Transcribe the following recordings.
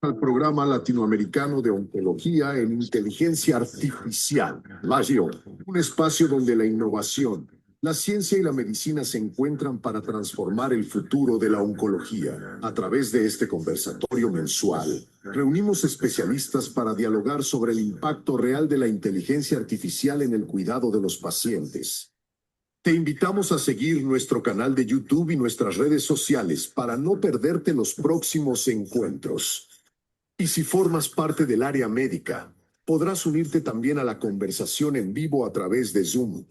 Al programa latinoamericano de oncología en inteligencia artificial, LAGIO, un espacio donde la innovación, la ciencia y la medicina se encuentran para transformar el futuro de la oncología. A través de este conversatorio mensual, reunimos especialistas para dialogar sobre el impacto real de la inteligencia artificial en el cuidado de los pacientes. Te invitamos a seguir nuestro canal de YouTube y nuestras redes sociales para no perderte los próximos encuentros. Y si formas parte del área médica, podrás unirte también a la conversación en vivo a través de Zoom.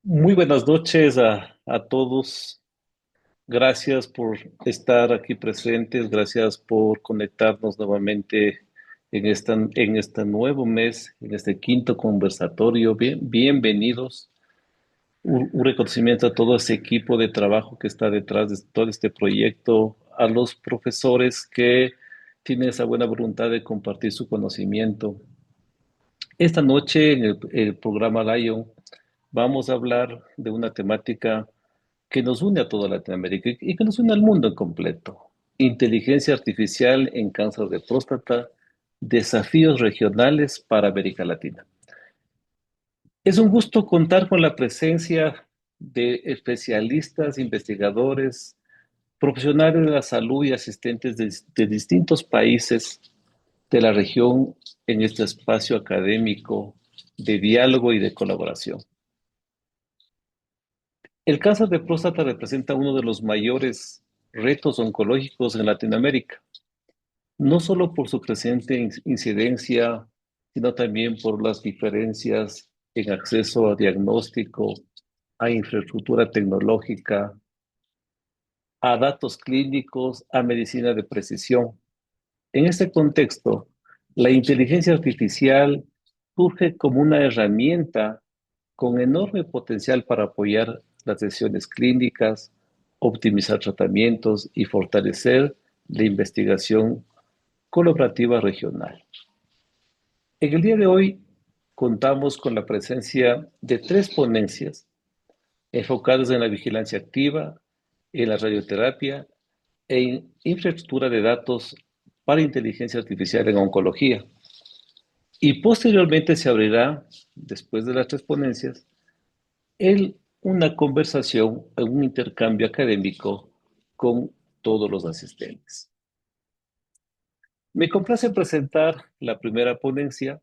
Muy buenas noches a todos. Gracias por estar aquí presentes. Gracias por conectarnos nuevamente en este nuevo mes, en este quinto conversatorio. Bienvenidos. Un reconocimiento a todo ese equipo de trabajo que está detrás de todo este proyecto, a los profesores que tienen esa buena voluntad de compartir su conocimiento. Esta noche en el programa Lion vamos a hablar de una temática que nos une a toda Latinoamérica y que nos une al mundo en completo. Inteligencia artificial en cáncer de próstata, desafíos regionales para América Latina. Es un gusto contar con la presencia de especialistas, investigadores, profesionales de la salud y asistentes de distintos países de la región en este espacio académico de diálogo y de colaboración. El cáncer de próstata representa uno de los mayores retos oncológicos en Latinoamérica, no solo por su creciente incidencia, sino también por las diferencias en acceso a diagnóstico, a infraestructura tecnológica, a datos clínicos, a medicina de precisión. En este contexto, la inteligencia artificial surge como una herramienta con enorme potencial para apoyar las decisiones clínicas, optimizar tratamientos y fortalecer la investigación colaborativa regional. En el día de hoy contamos con la presencia de tres ponencias enfocadas en la vigilancia activa, en la radioterapia e en infraestructura de datos para inteligencia artificial en oncología. Y posteriormente se abrirá, después de las tres ponencias, una conversación, un intercambio académico con todos los asistentes. Me complace presentar la primera ponencia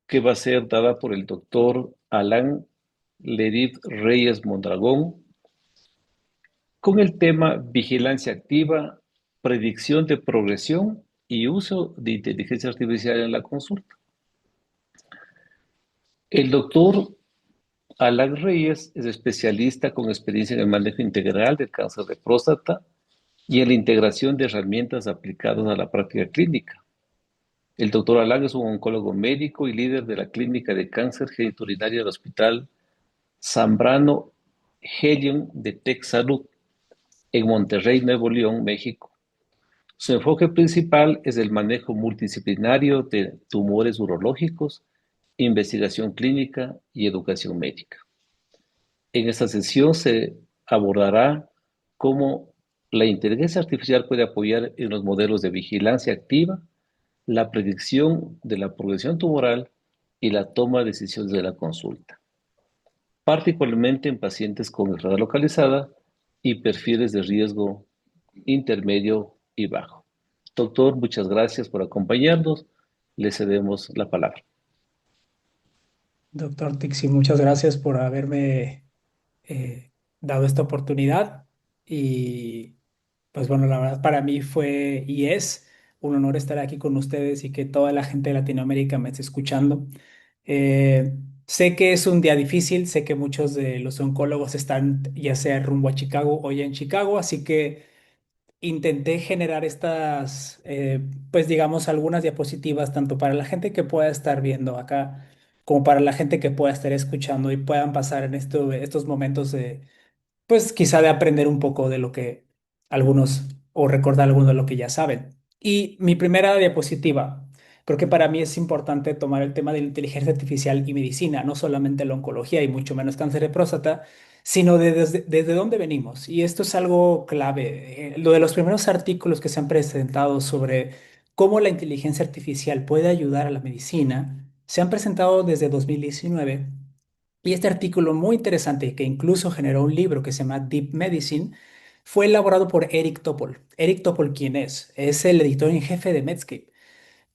que va a ser dada por el doctor Alan Ledit Reyes Mondragón con el tema Vigilancia activa, predicción de progresión y uso de inteligencia artificial en la consulta. El doctor Alan Reyes es especialista con experiencia en el manejo integral del cáncer de próstata y en la integración de herramientas aplicadas a la práctica clínica. El doctor Alan es un oncólogo médico y líder de la clínica de cáncer genitourinario del Hospital Zambrano Helion de TechSalud en Monterrey, Nuevo León, México. Su enfoque principal es el manejo multidisciplinario de tumores urológicos, investigación clínica y educación médica. En esta sesión se abordará cómo la inteligencia artificial puede apoyar en los modelos de vigilancia activa, la predicción de la progresión tumoral y la toma de decisiones de la consulta, particularmente en pacientes con enfermedad localizada y perfiles de riesgo intermedio y bajo. Doctor, muchas gracias por acompañarnos. Le cedemos la palabra. Doctor Tixi, muchas gracias por haberme dado esta oportunidad y pues bueno, la verdad para mí fue y es un honor estar aquí con ustedes y que toda la gente de Latinoamérica me esté escuchando. Sé que es un día difícil, sé que muchos de los oncólogos están ya sea rumbo a Chicago o ya en Chicago, así que intenté generar estas, pues digamos, algunas diapositivas, tanto para la gente que pueda estar viendo acá, como para la gente que pueda estar escuchando y puedan pasar en estos momentos de, pues quizá de aprender un poco de lo que algunos, o recordar alguno de lo que ya saben. Y mi primera diapositiva Creo que para mí es importante tomar el tema de la inteligencia artificial y medicina, no solamente la oncología y mucho menos cáncer de próstata, sino desde dónde venimos. Y esto es algo clave. Lo de los primeros artículos que se han presentado sobre cómo la inteligencia artificial puede ayudar a la medicina, se han presentado desde 2019. Y este artículo muy interesante, que incluso generó un libro que se llama Deep Medicine, fue elaborado por Eric Topol. Eric Topol, ¿quién es? Es el editor en jefe de Medscape.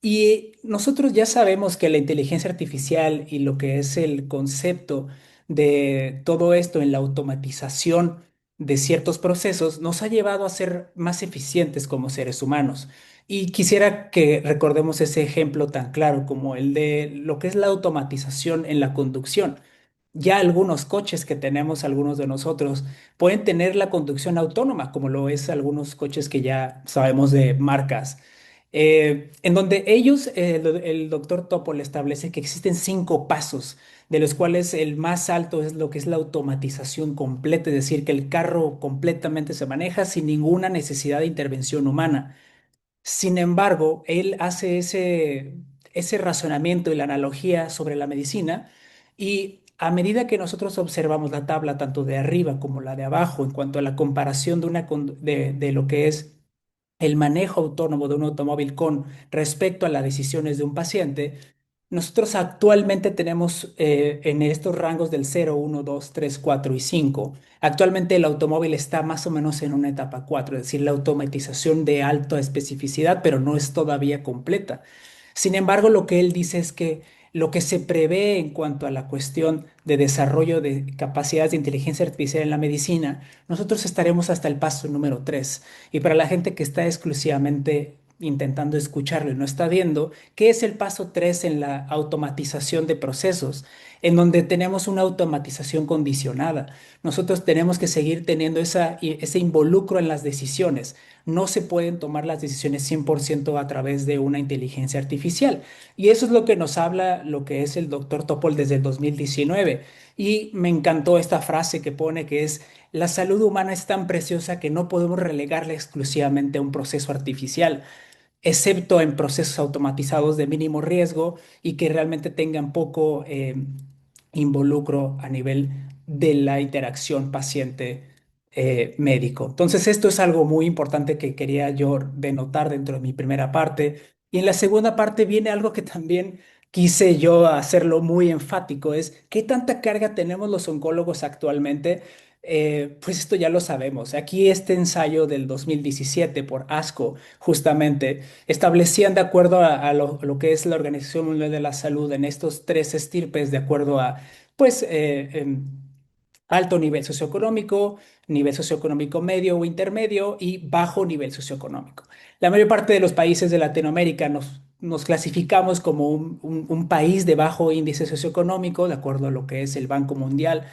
Y nosotros ya sabemos que la inteligencia artificial y lo que es el concepto de todo esto en la automatización de ciertos procesos nos ha llevado a ser más eficientes como seres humanos. Y quisiera que recordemos ese ejemplo tan claro como el de lo que es la automatización en la conducción. Ya algunos coches que tenemos, algunos de nosotros, pueden tener la conducción autónoma, como lo es algunos coches que ya sabemos de marcas en donde ellos, el doctor Topol establece que existen 5 pasos, de los cuales el más alto es lo que es la automatización completa, es decir, que el carro completamente se maneja sin ninguna necesidad de intervención humana. Sin embargo, él hace ese razonamiento y la analogía sobre la medicina y a medida que nosotros observamos la tabla tanto de arriba como la de abajo en cuanto a la comparación de lo que es el manejo autónomo de un automóvil con respecto a las decisiones de un paciente, nosotros actualmente tenemos en estos rangos del 0, 1, 2, 3, 4 y 5. Actualmente el automóvil está más o menos en una etapa 4, es decir, la automatización de alta especificidad, pero no es todavía completa. Sin embargo, lo que él dice es que lo que se prevé en cuanto a la cuestión de desarrollo de capacidades de inteligencia artificial en la medicina, nosotros estaremos hasta el paso número 3. Y para la gente que está exclusivamente intentando escucharlo y no está viendo, ¿qué es el paso 3 en la automatización de procesos? En donde tenemos una automatización condicionada. Nosotros tenemos que seguir teniendo ese involucro en las decisiones. No se pueden tomar las decisiones 100% a través de una inteligencia artificial. Y eso es lo que nos habla lo que es el doctor Topol desde el 2019. Y me encantó esta frase que pone que es, la salud humana es tan preciosa que no podemos relegarla exclusivamente a un proceso artificial, excepto en procesos automatizados de mínimo riesgo y que realmente tengan poco involucro a nivel de la interacción paciente médico. Entonces, esto es algo muy importante que quería yo denotar dentro de mi primera parte. Y en la segunda parte viene algo que también quise yo hacerlo muy enfático, es qué tanta carga tenemos los oncólogos actualmente. Pues esto ya lo sabemos. Aquí este ensayo del 2017 por ASCO, justamente, establecían de acuerdo a lo que es la Organización Mundial de la Salud en estos 3 estirpes, de acuerdo a, pues, alto nivel socioeconómico medio o intermedio y bajo nivel socioeconómico. La mayor parte de los países de Latinoamérica nos clasificamos como un país de bajo índice socioeconómico, de acuerdo a lo que es el Banco Mundial.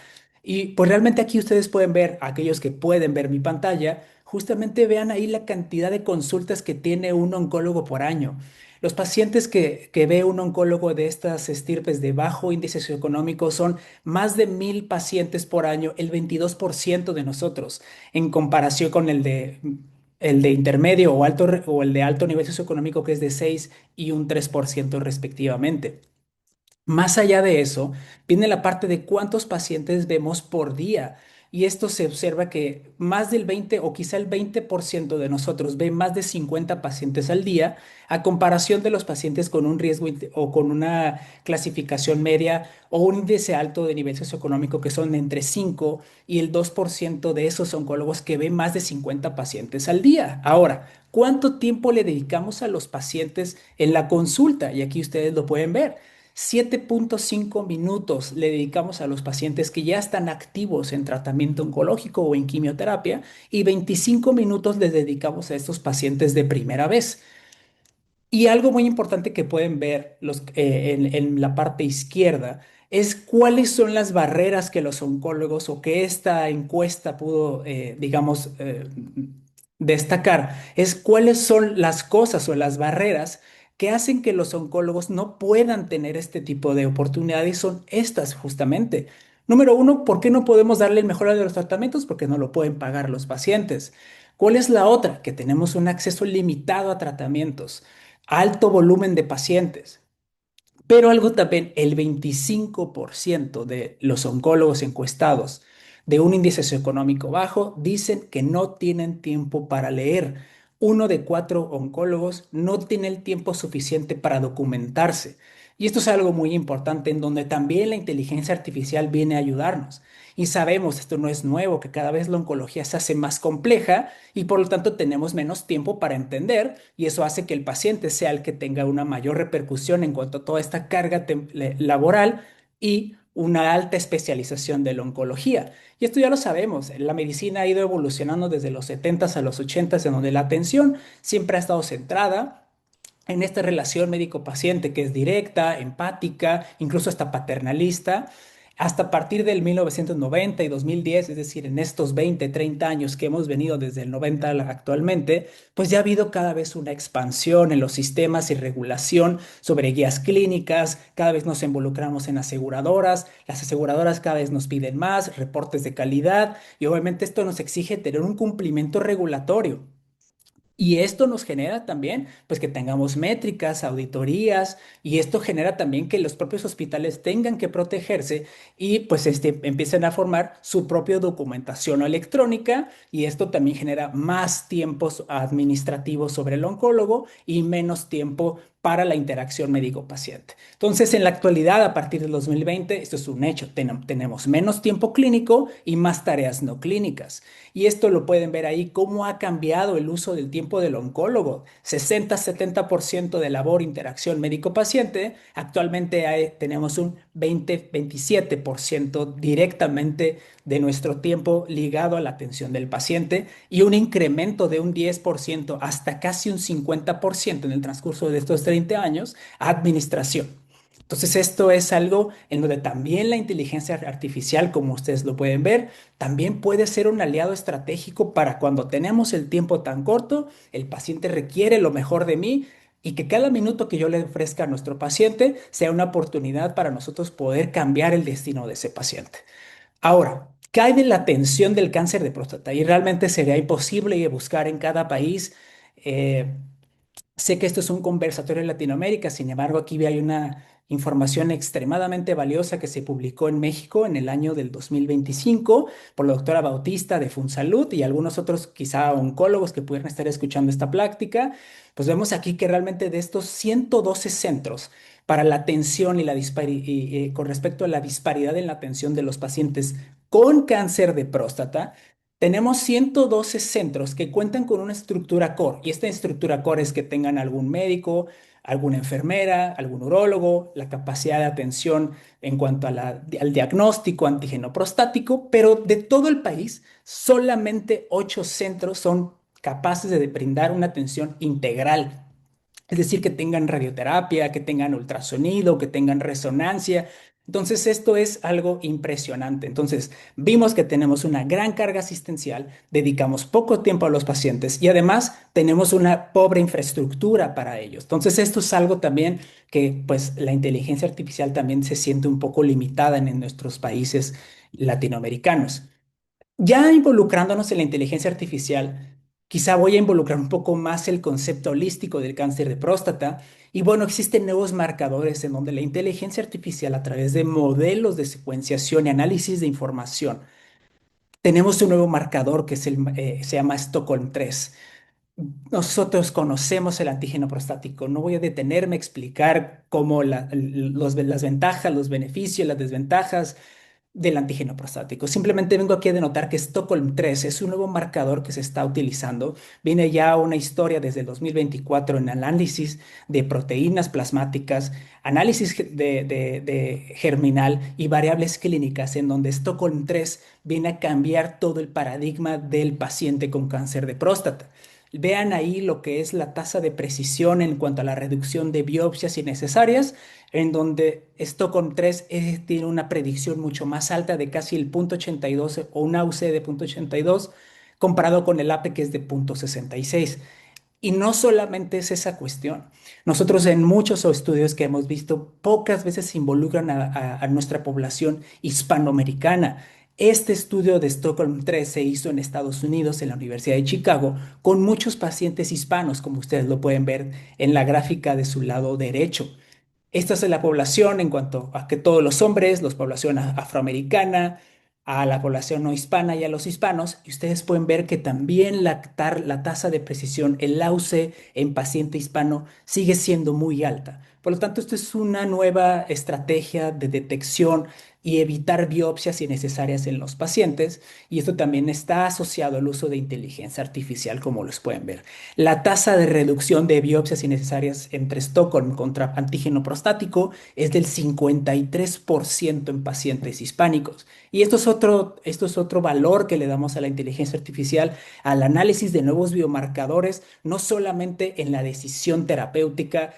Y pues realmente aquí ustedes pueden ver, aquellos que pueden ver mi pantalla, justamente vean ahí la cantidad de consultas que tiene un oncólogo por año. Los pacientes que ve un oncólogo de estas estirpes de bajo índice socioeconómico son más de 1,000 pacientes por año, el 22% de nosotros, en comparación con el de intermedio o alto, o el de alto nivel socioeconómico, que es de 6 y un 3% respectivamente. Más allá de eso, viene la parte de cuántos pacientes vemos por día. Y esto se observa que más del 20 o quizá el 20% de nosotros ve más de 50 pacientes al día, a comparación de los pacientes con un riesgo o con una clasificación media o un índice alto de nivel socioeconómico, que son entre 5 y el 2% de esos oncólogos que ven más de 50 pacientes al día. Ahora, ¿cuánto tiempo le dedicamos a los pacientes en la consulta? Y aquí ustedes lo pueden ver. 7,5 minutos le dedicamos a los pacientes que ya están activos en tratamiento oncológico o en quimioterapia y 25 minutos les dedicamos a estos pacientes de primera vez. Y algo muy importante que pueden ver en la parte izquierda es cuáles son las barreras que los oncólogos o que esta encuesta pudo, digamos, destacar. Es cuáles son las cosas o las barreras que hacen que los oncólogos no puedan tener este tipo de oportunidades. Son estas justamente. Número uno, ¿por qué no podemos darle el mejor de los tratamientos? Porque no lo pueden pagar los pacientes. ¿Cuál es la otra? Que tenemos un acceso limitado a tratamientos. alto volumen de pacientes. Pero algo también, el 25% de los oncólogos encuestados de un índice socioeconómico bajo dicen que no tienen tiempo para leer. Uno de cuatro oncólogos no tiene el tiempo suficiente para documentarse. Y esto es algo muy importante en donde también la inteligencia artificial viene a ayudarnos. Y sabemos, esto no es nuevo, que cada vez la oncología se hace más compleja y por lo tanto tenemos menos tiempo para entender y eso hace que el paciente sea el que tenga una mayor repercusión en cuanto a toda esta carga laboral y una alta especialización de la oncología. Y esto ya lo sabemos, la medicina ha ido evolucionando desde los 70s a los 80s, en donde la atención siempre ha estado centrada en esta relación médico-paciente que es directa, empática, incluso hasta paternalista. Hasta a partir del 1990 y 2010, es decir, en estos 20, 30 años que hemos venido desde el 90 actualmente, pues ya ha habido cada vez una expansión en los sistemas y regulación sobre guías clínicas, cada vez nos involucramos en aseguradoras, las aseguradoras cada vez nos piden más, reportes de calidad y obviamente esto nos exige tener un cumplimiento regulatorio. Y esto nos genera también, pues que tengamos métricas, auditorías, y esto genera también que los propios hospitales tengan que protegerse y pues empiecen a formar su propia documentación electrónica, y esto también genera más tiempos administrativos sobre el oncólogo y menos tiempo para la interacción médico-paciente. Entonces, en la actualidad, a partir del 2020, esto es un hecho, tenemos menos tiempo clínico y más tareas no clínicas. Y esto lo pueden ver ahí, cómo ha cambiado el uso del tiempo del oncólogo. 60-70% de labor, interacción médico-paciente. Actualmente tenemos un 20-27% directamente de nuestro tiempo ligado a la atención del paciente y un incremento de un 10% hasta casi un 50% en el transcurso de estos 30 años a administración. Entonces, esto es algo en donde también la inteligencia artificial, como ustedes lo pueden ver, también puede ser un aliado estratégico para cuando tenemos el tiempo tan corto, el paciente requiere lo mejor de mí y que cada minuto que yo le ofrezca a nuestro paciente sea una oportunidad para nosotros poder cambiar el destino de ese paciente. Ahora, ¿qué hay de la atención del cáncer de próstata? Y realmente sería imposible buscar en cada país. eh, Sé que esto es un conversatorio en Latinoamérica, sin embargo, aquí hay una información extremadamente valiosa que se publicó en México en el año del 2025 por la doctora Bautista de Funsalud y algunos otros quizá oncólogos que pudieran estar escuchando esta plática. Pues vemos aquí que realmente de estos 112 centros para la atención y con respecto a la disparidad en la atención de los pacientes con cáncer de próstata, tenemos 112 centros que cuentan con una estructura core y esta estructura core es que tengan algún médico, alguna enfermera, algún urólogo, la capacidad de atención en cuanto a al diagnóstico antígeno prostático, pero de todo el país, solamente 8 centros son capaces de brindar una atención integral. Es decir, que tengan radioterapia, que tengan ultrasonido, que tengan resonancia. Entonces, esto es algo impresionante. Entonces, vimos que tenemos una gran carga asistencial, dedicamos poco tiempo a los pacientes y además tenemos una pobre infraestructura para ellos. Entonces, esto es algo también que, pues, la inteligencia artificial también se siente un poco limitada en nuestros países latinoamericanos. Ya involucrándonos en la inteligencia artificial, quizá voy a involucrar un poco más el concepto holístico del cáncer de próstata. Y bueno, existen nuevos marcadores en donde la inteligencia artificial, a través de modelos de secuenciación y análisis de información, tenemos un nuevo marcador que se llama Stockholm 3. Nosotros conocemos el antígeno prostático. No voy a detenerme a explicar cómo las ventajas, los beneficios, las desventajas del antígeno prostático. Simplemente vengo aquí a denotar que Stockholm 3 es un nuevo marcador que se está utilizando. Viene ya una historia desde el 2024 en análisis de proteínas plasmáticas, análisis de germinal y variables clínicas, en donde Stockholm 3 viene a cambiar todo el paradigma del paciente con cáncer de próstata. Vean ahí lo que es la tasa de precisión en cuanto a la reducción de biopsias innecesarias, en donde Stockholm 3 tiene una predicción mucho más alta de casi el 0.82 o una UC de 0.82 comparado con el APE que es de 0.66. Y no solamente es esa cuestión. Nosotros en muchos estudios que hemos visto, pocas veces se involucran a nuestra población hispanoamericana. Este estudio de Stockholm 3 se hizo en Estados Unidos, en la Universidad de Chicago, con muchos pacientes hispanos, como ustedes lo pueden ver en la gráfica de su lado derecho. Esta es la población en cuanto a que todos los hombres, la población afroamericana, a la población no hispana y a los hispanos. Y ustedes pueden ver que también la tasa de precisión, el LAUCE en paciente hispano sigue siendo muy alta. Por lo tanto, esto es una nueva estrategia de detección y evitar biopsias innecesarias en los pacientes. Y esto también está asociado al uso de inteligencia artificial, como los pueden ver. La tasa de reducción de biopsias innecesarias entre Stockholm contra antígeno prostático es del 53% en pacientes hispánicos. Y esto es otro valor que le damos a la inteligencia artificial, al análisis de nuevos biomarcadores, no solamente en la decisión terapéutica,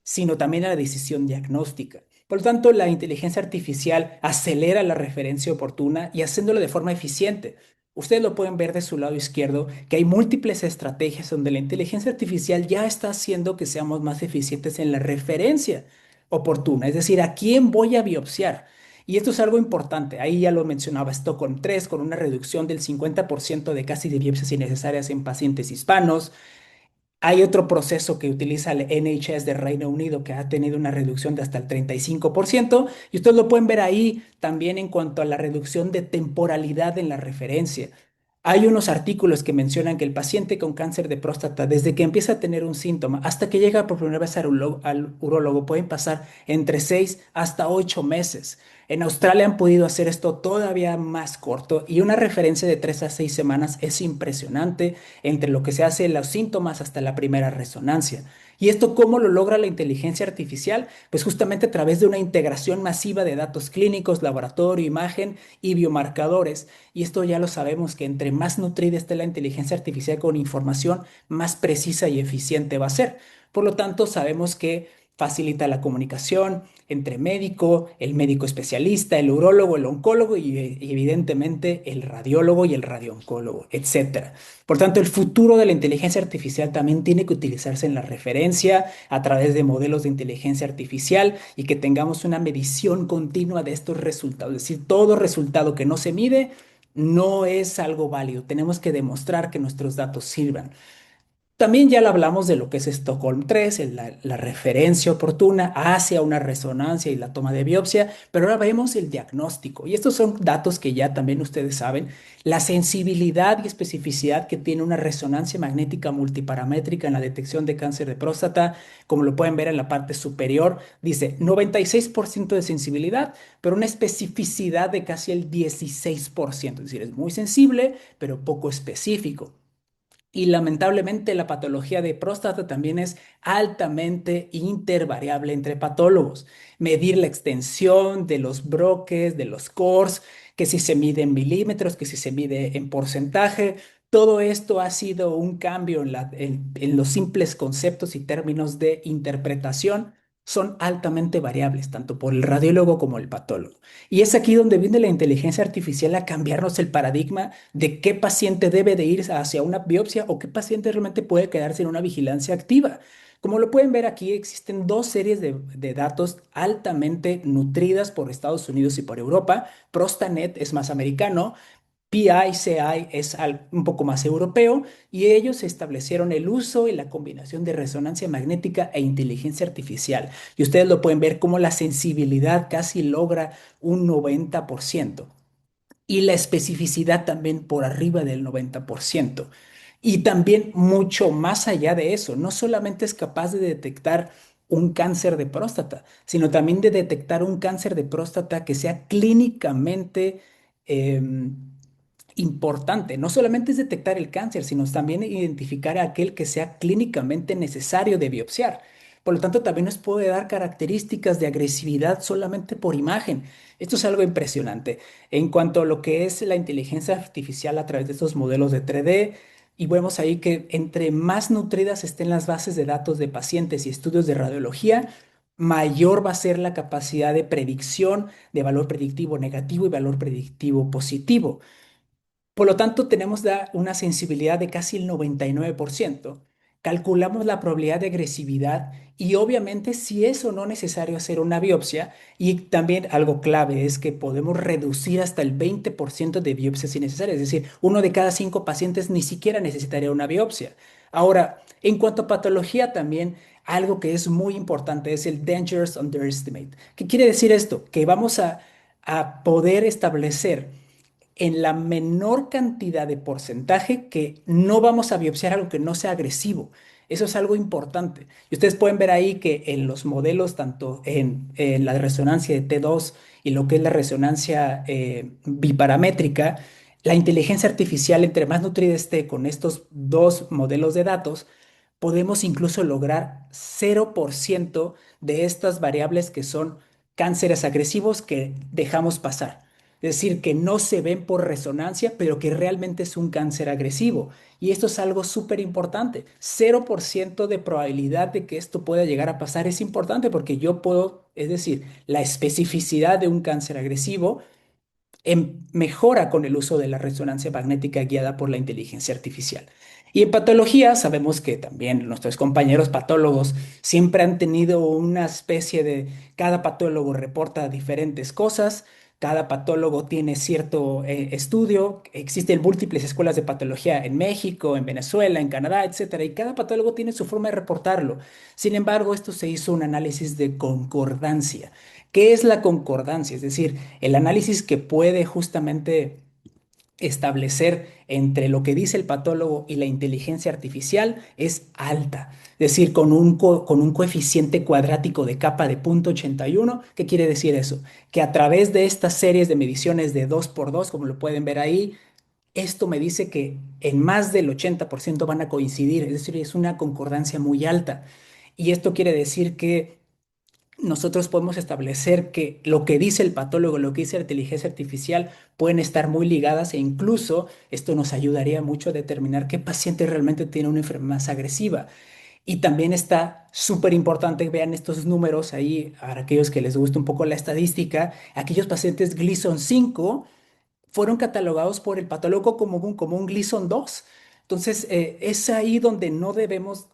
sino también a la decisión diagnóstica. Por lo tanto, la inteligencia artificial acelera la referencia oportuna y haciéndolo de forma eficiente. Ustedes lo pueden ver de su lado izquierdo, que hay múltiples estrategias donde la inteligencia artificial ya está haciendo que seamos más eficientes en la referencia oportuna, es decir, a quién voy a biopsiar. Y esto es algo importante. Ahí ya lo mencionaba Stockholm 3, con una reducción del 50% de casi de biopsias innecesarias en pacientes hispanos. Hay otro proceso que utiliza el NHS de Reino Unido que ha tenido una reducción de hasta el 35% y ustedes lo pueden ver ahí también en cuanto a la reducción de temporalidad en la referencia. Hay unos artículos que mencionan que el paciente con cáncer de próstata, desde que empieza a tener un síntoma hasta que llega por primera vez al urólogo, pueden pasar entre 6 hasta 8 meses. En Australia han podido hacer esto todavía más corto y una referencia de 3 a 6 semanas es impresionante entre lo que se hace los síntomas hasta la primera resonancia. ¿Y esto cómo lo logra la inteligencia artificial? Pues justamente a través de una integración masiva de datos clínicos, laboratorio, imagen y biomarcadores. Y esto ya lo sabemos que entre más nutrida esté la inteligencia artificial con información, más precisa y eficiente va a ser. Por lo tanto, sabemos que facilita la comunicación entre médico, el médico especialista, el urólogo, el oncólogo y evidentemente el radiólogo y el radiooncólogo, etcétera. Por tanto, el futuro de la inteligencia artificial también tiene que utilizarse en la referencia a través de modelos de inteligencia artificial y que tengamos una medición continua de estos resultados. Es decir, todo resultado que no se mide no es algo válido. Tenemos que demostrar que nuestros datos sirvan. También ya lo hablamos de lo que es Stockholm 3, la referencia oportuna hacia una resonancia y la toma de biopsia, pero ahora vemos el diagnóstico. Y estos son datos que ya también ustedes saben, la sensibilidad y especificidad que tiene una resonancia magnética multiparamétrica en la detección de cáncer de próstata, como lo pueden ver en la parte superior, dice 96% de sensibilidad, pero una especificidad de casi el 16%, es decir, es muy sensible, pero poco específico. Y lamentablemente la patología de próstata también es altamente intervariable entre patólogos. Medir la extensión de los broques, de los cores, que si se mide en milímetros, que si se mide en porcentaje, todo esto ha sido un cambio en los simples conceptos y términos de interpretación. Son altamente variables, tanto por el radiólogo como el patólogo. Y es aquí donde viene la inteligencia artificial a cambiarnos el paradigma de qué paciente debe de ir hacia una biopsia o qué paciente realmente puede quedarse en una vigilancia activa. Como lo pueden ver aquí, existen dos series de datos altamente nutridas por Estados Unidos y por Europa. Prostanet es más americano, PICI es un poco más europeo y ellos establecieron el uso y la combinación de resonancia magnética e inteligencia artificial. Y ustedes lo pueden ver como la sensibilidad casi logra un 90% y la especificidad también por arriba del 90%. Y también mucho más allá de eso, no solamente es capaz de detectar un cáncer de próstata, sino también de detectar un cáncer de próstata que sea clínicamente importante. No solamente es detectar el cáncer, sino también identificar a aquel que sea clínicamente necesario de biopsiar. Por lo tanto, también nos puede dar características de agresividad solamente por imagen. Esto es algo impresionante. En cuanto a lo que es la inteligencia artificial a través de estos modelos de 3D, y vemos ahí que entre más nutridas estén las bases de datos de pacientes y estudios de radiología, mayor va a ser la capacidad de predicción de valor predictivo negativo y valor predictivo positivo. Por lo tanto, tenemos una sensibilidad de casi el 99%. calculamos la probabilidad de agresividad y obviamente si es o no necesario hacer una biopsia. Y también algo clave es que podemos reducir hasta el 20% de biopsias innecesarias, es decir, uno de cada 5 pacientes ni siquiera necesitaría una biopsia. Ahora, en cuanto a patología también, algo que es muy importante es el dangerous underestimate. ¿Qué quiere decir esto? Que vamos a poder establecer en la menor cantidad de porcentaje que no vamos a biopsiar algo que no sea agresivo. Eso es algo importante. Y ustedes pueden ver ahí que en los modelos, tanto en la resonancia de T2 y lo que es la resonancia biparamétrica, la inteligencia artificial, entre más nutrida esté con estos dos modelos de datos, podemos incluso lograr 0% de estas variables que son cánceres agresivos que dejamos pasar. Es decir, que no se ven por resonancia, pero que realmente es un cáncer agresivo. Y esto es algo súper importante. 0% de probabilidad de que esto pueda llegar a pasar es importante porque yo puedo, es decir, la especificidad de un cáncer agresivo mejora con el uso de la resonancia magnética guiada por la inteligencia artificial. Y en patología sabemos que también nuestros compañeros patólogos siempre han tenido una especie de, cada patólogo reporta diferentes cosas, cada patólogo tiene cierto estudio, existen múltiples escuelas de patología en México, en Venezuela, en Canadá, etcétera, y cada patólogo tiene su forma de reportarlo. Sin embargo, esto se hizo un análisis de concordancia. ¿Qué es la concordancia? Es decir, el análisis que puede justamente establecer entre lo que dice el patólogo y la inteligencia artificial es alta. Es decir, con un coeficiente cuadrático de capa de 0,81. ¿Qué quiere decir eso? Que a través de estas series de mediciones de 2 por 2, como lo pueden ver ahí, esto me dice que en más del 80% van a coincidir. Es decir, es una concordancia muy alta. Y esto quiere decir que nosotros podemos establecer que lo que dice el patólogo, lo que dice la inteligencia artificial, pueden estar muy ligadas e incluso esto nos ayudaría mucho a determinar qué paciente realmente tiene una enfermedad más agresiva. Y también está súper importante que vean estos números ahí, para aquellos que les guste un poco la estadística, aquellos pacientes Gleason 5 fueron catalogados por el patólogo como un Gleason 2. Entonces, es ahí donde no debemos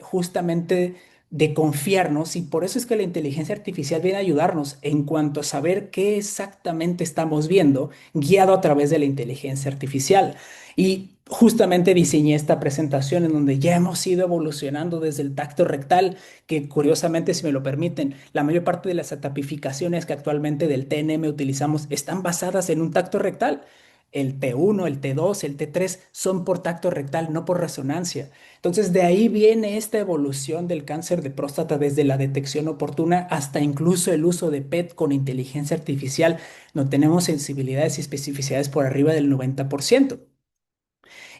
justamente de confiarnos y por eso es que la inteligencia artificial viene a ayudarnos en cuanto a saber qué exactamente estamos viendo, guiado a través de la inteligencia artificial. Y justamente diseñé esta presentación en donde ya hemos ido evolucionando desde el tacto rectal, que curiosamente, si me lo permiten, la mayor parte de las etapificaciones que actualmente del TNM utilizamos están basadas en un tacto rectal. El T1, el T2, el T3 son por tacto rectal, no por resonancia. Entonces, de ahí viene esta evolución del cáncer de próstata desde la detección oportuna hasta incluso el uso de PET con inteligencia artificial. No tenemos sensibilidades y especificidades por arriba del 90%.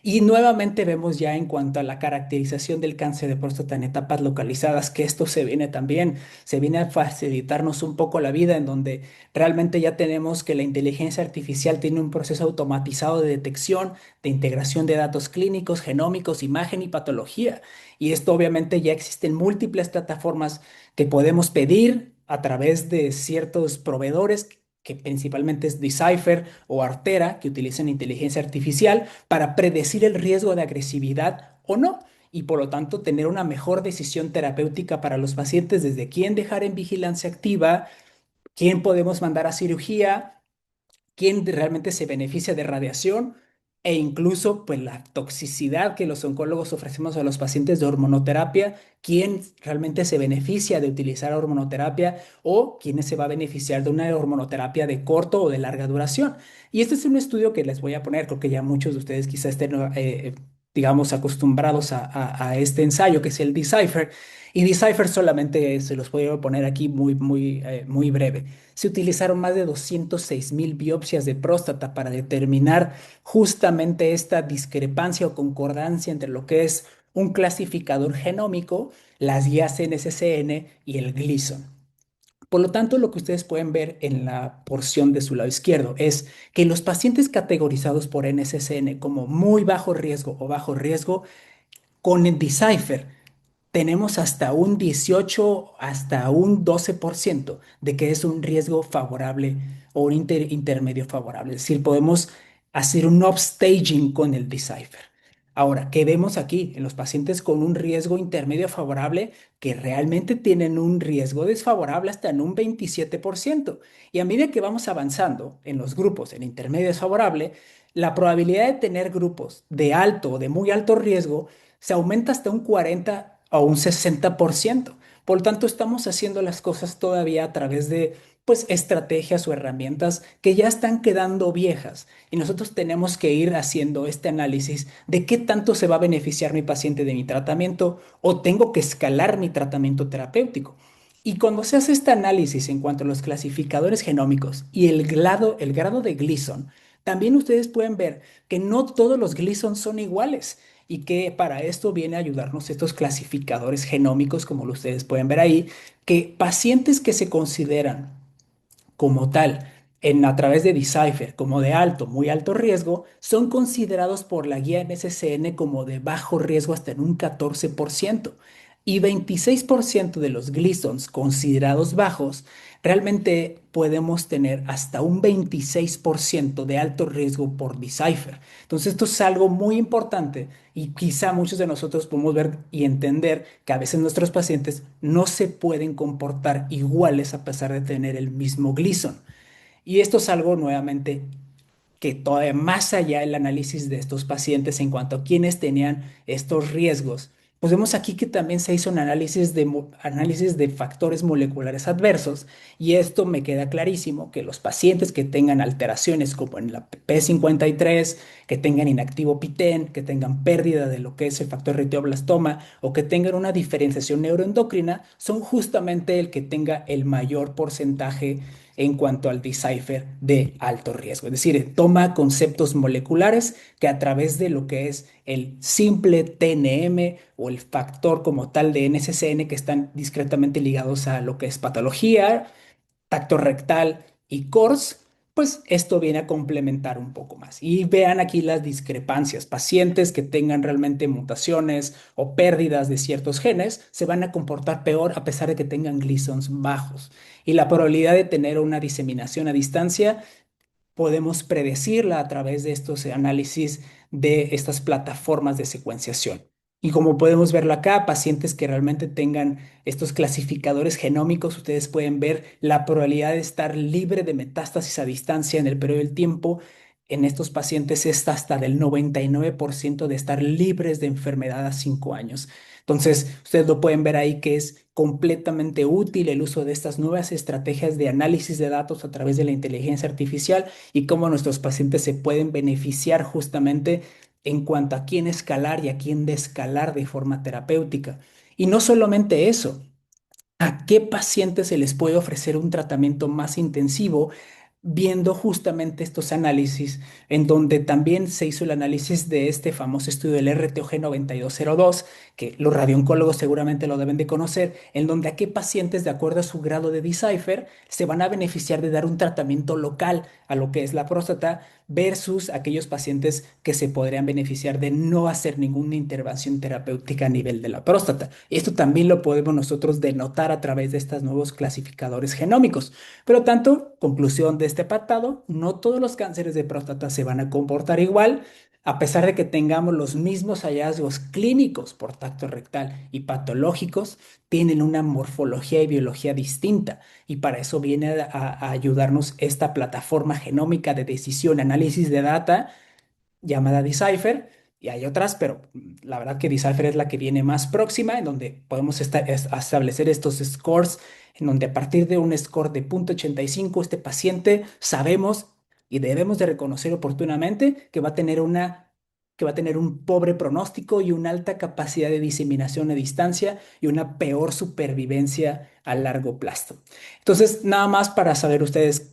Y nuevamente vemos ya en cuanto a la caracterización del cáncer de próstata en etapas localizadas, que esto se viene también, se viene a facilitarnos un poco la vida en donde realmente ya tenemos que la inteligencia artificial tiene un proceso automatizado de detección, de integración de datos clínicos, genómicos, imagen y patología. Y esto obviamente ya existen múltiples plataformas que podemos pedir a través de ciertos proveedores que principalmente es Decipher o Artera, que utilizan inteligencia artificial para predecir el riesgo de agresividad o no, y por lo tanto tener una mejor decisión terapéutica para los pacientes, desde quién dejar en vigilancia activa, quién podemos mandar a cirugía, quién realmente se beneficia de radiación e incluso pues la toxicidad que los oncólogos ofrecemos a los pacientes de hormonoterapia, quién realmente se beneficia de utilizar hormonoterapia o quién se va a beneficiar de una hormonoterapia de corto o de larga duración. Y este es un estudio que les voy a poner, creo que ya muchos de ustedes quizás estén, digamos, acostumbrados a este ensayo que es el Decipher. Y Decipher solamente se los voy a poner aquí muy breve. Se utilizaron más de 206,000 biopsias de próstata para determinar justamente esta discrepancia o concordancia entre lo que es un clasificador genómico, las guías NCCN y el Gleason. Por lo tanto, lo que ustedes pueden ver en la porción de su lado izquierdo es que los pacientes categorizados por NCCN como muy bajo riesgo o bajo riesgo, con el Decipher tenemos hasta un 18, hasta un 12% de que es un riesgo favorable o un intermedio favorable. Es decir, podemos hacer un upstaging con el Decipher. Ahora, ¿qué vemos aquí? En los pacientes con un riesgo intermedio favorable que realmente tienen un riesgo desfavorable hasta en un 27%. Y a medida que vamos avanzando en los grupos en intermedio desfavorable, la probabilidad de tener grupos de alto o de muy alto riesgo se aumenta hasta un 40 o un 60%. Por lo tanto, estamos haciendo las cosas todavía a través de pues estrategias o herramientas que ya están quedando viejas y nosotros tenemos que ir haciendo este análisis de qué tanto se va a beneficiar mi paciente de mi tratamiento o tengo que escalar mi tratamiento terapéutico. Y cuando se hace este análisis en cuanto a los clasificadores genómicos y el grado de Gleason, también ustedes pueden ver que no todos los Gleason son iguales y que para esto viene a ayudarnos estos clasificadores genómicos, como ustedes pueden ver ahí, que pacientes que se consideran como tal a través de Decipher como de alto, muy alto riesgo, son considerados por la guía NCCN como de bajo riesgo hasta en un 14%. Y 26% de los Gleasons considerados bajos, realmente podemos tener hasta un 26% de alto riesgo por Decipher. Entonces esto es algo muy importante y quizá muchos de nosotros podemos ver y entender que a veces nuestros pacientes no se pueden comportar iguales a pesar de tener el mismo Gleason. Y esto es algo nuevamente que todavía más allá del análisis de estos pacientes en cuanto a quienes tenían estos riesgos, pues vemos aquí que también se hizo un análisis de factores moleculares adversos y esto me queda clarísimo que los pacientes que tengan alteraciones como en la P53, que tengan inactivo PTEN, que tengan pérdida de lo que es el factor retinoblastoma o que tengan una diferenciación neuroendocrina, son justamente el que tenga el mayor porcentaje en cuanto al Decipher de alto riesgo. Es decir, toma conceptos moleculares que a través de lo que es el simple TNM o el factor como tal de NCCN que están discretamente ligados a lo que es patología, tacto rectal y CORS, pues esto viene a complementar un poco más. Y vean aquí las discrepancias. Pacientes que tengan realmente mutaciones o pérdidas de ciertos genes se van a comportar peor a pesar de que tengan Gleasons bajos. Y la probabilidad de tener una diseminación a distancia podemos predecirla a través de estos análisis de estas plataformas de secuenciación. Y como podemos verlo acá, pacientes que realmente tengan estos clasificadores genómicos, ustedes pueden ver la probabilidad de estar libre de metástasis a distancia en el periodo del tiempo. En estos pacientes es hasta del 99% de estar libres de enfermedad a 5 años. Entonces, ustedes lo pueden ver ahí que es completamente útil el uso de estas nuevas estrategias de análisis de datos a través de la inteligencia artificial y cómo nuestros pacientes se pueden beneficiar justamente en cuanto a quién escalar y a quién descalar de forma terapéutica. Y no solamente eso, a qué pacientes se les puede ofrecer un tratamiento más intensivo viendo justamente estos análisis, en donde también se hizo el análisis de este famoso estudio del RTOG 9202, que los radiooncólogos seguramente lo deben de conocer, en donde a qué pacientes, de acuerdo a su grado de Decipher, se van a beneficiar de dar un tratamiento local a lo que es la próstata versus aquellos pacientes que se podrían beneficiar de no hacer ninguna intervención terapéutica a nivel de la próstata. Esto también lo podemos nosotros denotar a través de estos nuevos clasificadores genómicos. Pero tanto, conclusión de este apartado, no todos los cánceres de próstata se van a comportar igual, a pesar de que tengamos los mismos hallazgos clínicos por tacto rectal y patológicos, tienen una morfología y biología distinta. Y para eso viene a ayudarnos esta plataforma genómica de decisión, análisis de data llamada Decipher, y hay otras, pero la verdad que Decipher es la que viene más próxima, en donde podemos establecer estos scores, en donde a partir de un score de 0.85, este paciente sabemos y debemos de reconocer oportunamente que va a tener un pobre pronóstico y una alta capacidad de diseminación a distancia y una peor supervivencia a largo plazo. Entonces, nada más para saber ustedes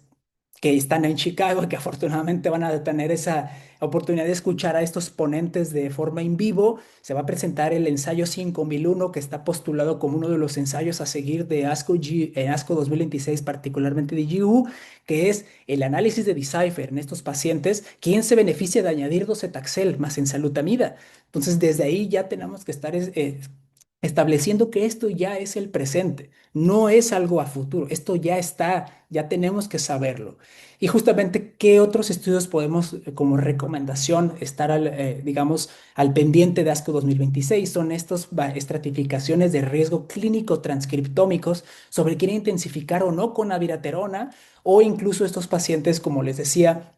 que están en Chicago y que afortunadamente van a tener esa oportunidad de escuchar a estos ponentes de forma en vivo. Se va a presentar el ensayo 5001 que está postulado como uno de los ensayos a seguir de ASCO 2026, particularmente de GU, que es el análisis de Decipher en estos pacientes, quién se beneficia de añadir docetaxel más ensalutamida. Entonces, desde ahí ya tenemos que estar estableciendo que esto ya es el presente, no es algo a futuro, esto ya está, ya tenemos que saberlo. Y justamente, ¿qué otros estudios podemos, como recomendación, estar digamos, al pendiente de ASCO 2026? Son estas estratificaciones de riesgo clínico transcriptómicos sobre quién intensificar o no con abiraterona, o incluso estos pacientes, como les decía,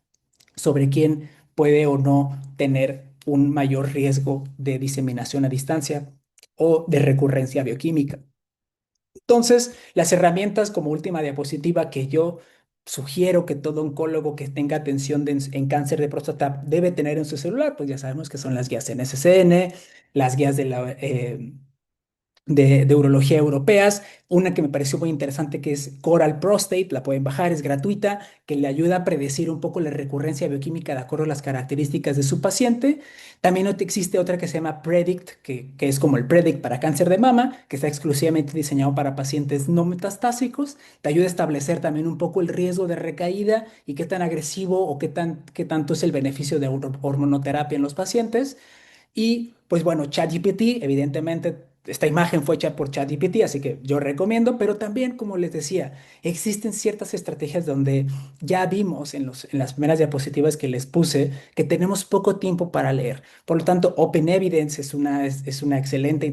sobre quién puede o no tener un mayor riesgo de diseminación a distancia o de recurrencia bioquímica. Entonces, las herramientas como última diapositiva que yo sugiero que todo oncólogo que tenga atención en cáncer de próstata debe tener en su celular, pues ya sabemos que son las guías NSCN, las guías de urología europeas, una que me pareció muy interesante que es Coral Prostate, la pueden bajar, es gratuita, que le ayuda a predecir un poco la recurrencia bioquímica de acuerdo a las características de su paciente. También existe otra que se llama Predict, que es como el Predict para cáncer de mama, que está exclusivamente diseñado para pacientes no metastásicos. Te ayuda a establecer también un poco el riesgo de recaída y qué tan agresivo o qué tanto es el beneficio de hormonoterapia en los pacientes. Y pues bueno, ChatGPT, evidentemente, esta imagen fue hecha por ChatGPT, así que yo recomiendo, pero también, como les decía, existen ciertas estrategias donde ya vimos en las primeras diapositivas que les puse que tenemos poco tiempo para leer. Por lo tanto, Open Evidence es una excelente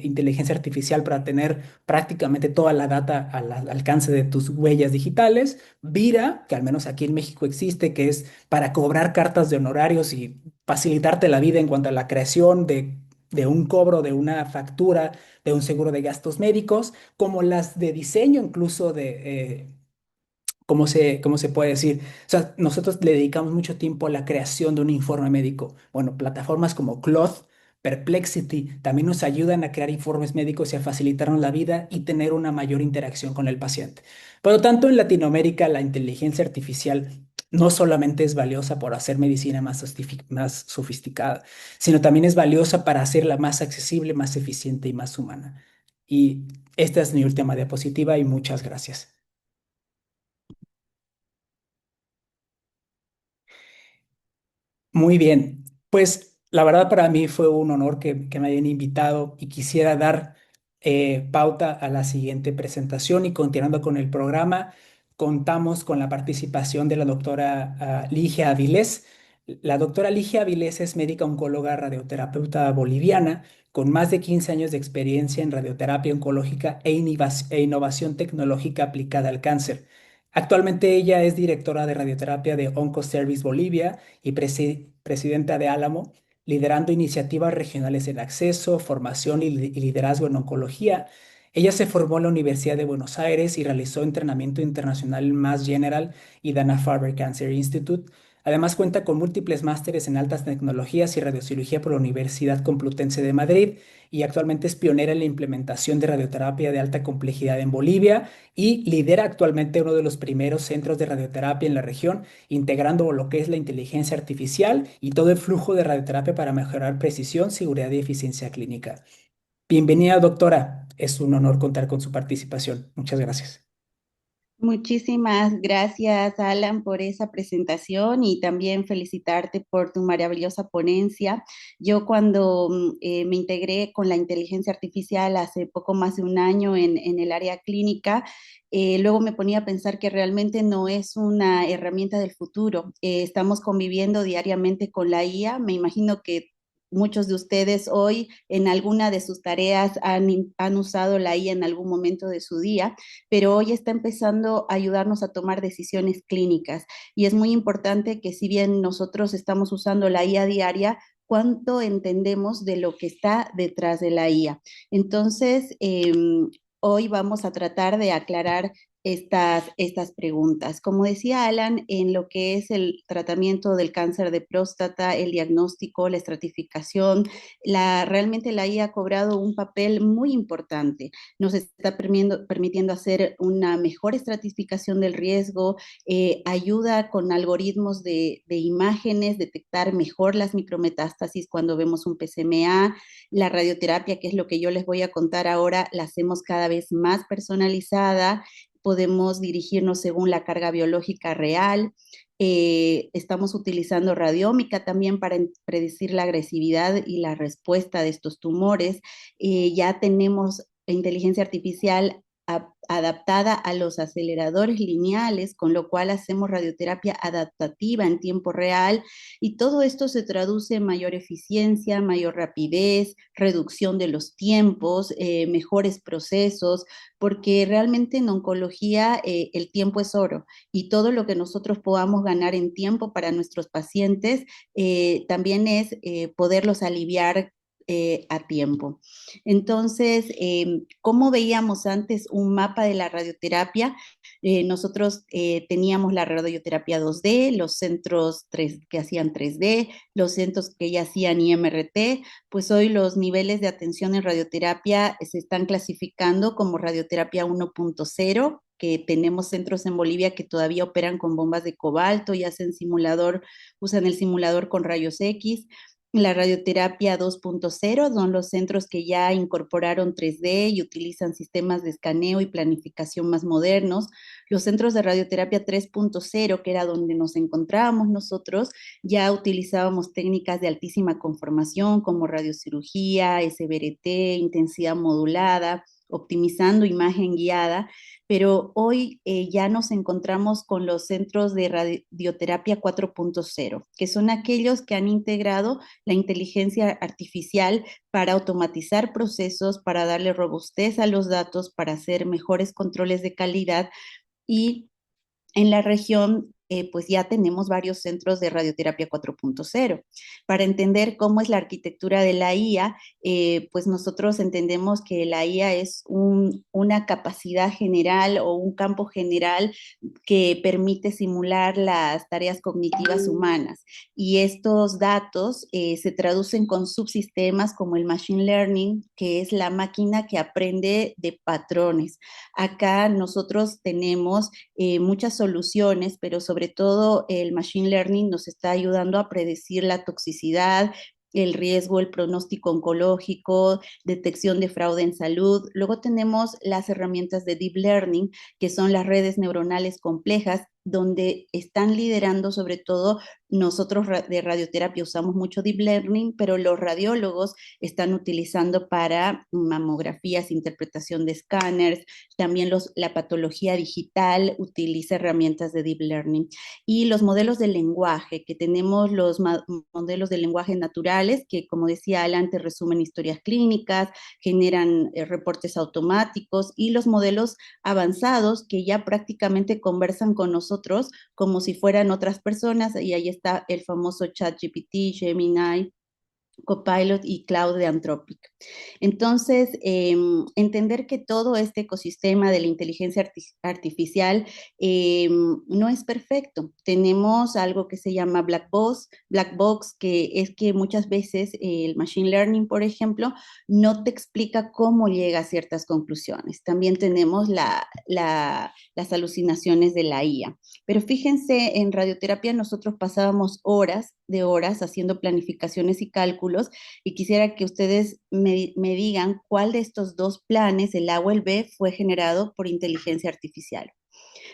inteligencia artificial para tener prácticamente toda la data al alcance de tus huellas digitales. Vira, que al menos aquí en México existe, que es para cobrar cartas de honorarios y facilitarte la vida en cuanto a la creación de un cobro, de una factura, de un seguro de gastos médicos, como las de diseño incluso ¿cómo se puede decir? O sea, nosotros le dedicamos mucho tiempo a la creación de un informe médico. Bueno, plataformas como Cloth, Perplexity también nos ayudan a crear informes médicos y a facilitarnos la vida y tener una mayor interacción con el paciente. Por lo tanto, en Latinoamérica la inteligencia artificial no solamente es valiosa por hacer medicina más sofisticada, sino también es valiosa para hacerla más accesible, más eficiente y más humana. Y esta es mi última diapositiva y muchas gracias. Muy bien, pues la verdad para mí fue un honor que me hayan invitado y quisiera dar pauta a la siguiente presentación y continuando con el programa, contamos con la participación de la doctora Ligia Avilés. La doctora Ligia Avilés es médica oncóloga radioterapeuta boliviana con más de 15 años de experiencia en radioterapia oncológica e innovación tecnológica aplicada al cáncer. Actualmente ella es directora de radioterapia de Oncoservice Bolivia y presidenta de Álamo, liderando iniciativas regionales en acceso, formación y liderazgo en oncología. Ella se formó en la Universidad de Buenos Aires y realizó entrenamiento internacional en Mass General y Dana-Farber Cancer Institute. Además cuenta con múltiples másteres en altas tecnologías y radiocirugía por la Universidad Complutense de Madrid y actualmente es pionera en la implementación de radioterapia de alta complejidad en Bolivia y lidera actualmente uno de los primeros centros de radioterapia en la región, integrando lo que es la inteligencia artificial y todo el flujo de radioterapia para mejorar precisión, seguridad y eficiencia clínica. Bienvenida, doctora. Es un honor contar con su participación. Muchas gracias. Muchísimas gracias, Alan, por esa presentación y también felicitarte por tu maravillosa ponencia. Yo cuando me integré con la inteligencia artificial hace poco más de un año en el área clínica, luego me ponía a pensar que realmente no es una herramienta del futuro. Estamos conviviendo diariamente con la IA. Me imagino que muchos de ustedes hoy en alguna de sus tareas han usado la IA en algún momento de su día, pero hoy está empezando a ayudarnos a tomar decisiones clínicas. Y es muy importante que si bien nosotros estamos usando la IA diaria, cuánto entendemos de lo que está detrás de la IA. Entonces, hoy vamos a tratar de aclarar estas preguntas. Como decía Alan, en lo que es el tratamiento del cáncer de próstata, el diagnóstico, la estratificación, realmente la IA ha cobrado un papel muy importante. Nos está permitiendo hacer una mejor estratificación del riesgo, ayuda con algoritmos de imágenes, detectar mejor las micrometástasis cuando vemos un PSMA, la radioterapia, que es lo que yo les voy a contar ahora, la hacemos cada vez más personalizada podemos dirigirnos según la carga biológica real. Estamos utilizando radiómica también para predecir la agresividad y la respuesta de estos tumores. Ya tenemos inteligencia artificial adaptada a los aceleradores lineales, con lo cual hacemos radioterapia adaptativa en tiempo real, y todo esto se traduce en mayor eficiencia, mayor rapidez, reducción de los tiempos, mejores procesos, porque realmente en oncología el tiempo es oro, y todo lo que nosotros podamos ganar en tiempo para nuestros pacientes también es poderlos aliviar a tiempo. Entonces, ¿cómo veíamos antes un mapa de la radioterapia? Nosotros teníamos la radioterapia 2D, los centros que hacían 3D, los centros que ya hacían IMRT. Pues hoy los niveles de atención en radioterapia se están clasificando como radioterapia 1.0, que tenemos centros en Bolivia que todavía operan con bombas de cobalto y usan el simulador con rayos X. La radioterapia 2.0 son los centros que ya incorporaron 3D y utilizan sistemas de escaneo y planificación más modernos. Los centros de radioterapia 3.0, que era donde nos encontrábamos nosotros, ya utilizábamos técnicas de altísima conformación como radiocirugía, SBRT, intensidad modulada, optimizando imagen guiada, pero hoy ya nos encontramos con los centros de radioterapia 4.0, que son aquellos que han integrado la inteligencia artificial para automatizar procesos, para darle robustez a los datos, para hacer mejores controles de calidad. Y en la región, pues ya tenemos varios centros de radioterapia 4.0. Para entender cómo es la arquitectura de la IA, pues nosotros entendemos que la IA es una capacidad general o un campo general que permite simular las tareas cognitivas humanas. Y estos datos se traducen con subsistemas como el machine learning, que es la máquina que aprende de patrones. Acá nosotros tenemos muchas soluciones, pero sobre todo el machine learning nos está ayudando a predecir la toxicidad, el riesgo, el pronóstico oncológico, detección de fraude en salud. Luego tenemos las herramientas de deep learning, que son las redes neuronales complejas, donde están liderando sobre todo nosotros de radioterapia usamos mucho deep learning, pero los radiólogos están utilizando para mamografías, interpretación de escáneres, también la patología digital utiliza herramientas de deep learning. Y los modelos de lenguaje, que tenemos los modelos de lenguaje naturales, que como decía Alan, te resumen historias clínicas, generan reportes automáticos, y los modelos avanzados que ya prácticamente conversan con nosotros como si fueran otras personas, y ahí está el famoso ChatGPT, Gemini, Copilot y Cloud de Anthropic. Entonces, entender que todo este ecosistema de la inteligencia artificial no es perfecto. Tenemos algo que se llama black box, que es que muchas veces el machine learning, por ejemplo, no te explica cómo llega a ciertas conclusiones. También tenemos las alucinaciones de la IA. Pero fíjense, en radioterapia nosotros pasábamos horas de horas haciendo planificaciones y cálculos, y quisiera que ustedes me digan cuál de estos dos planes, el A o el B, fue generado por inteligencia artificial.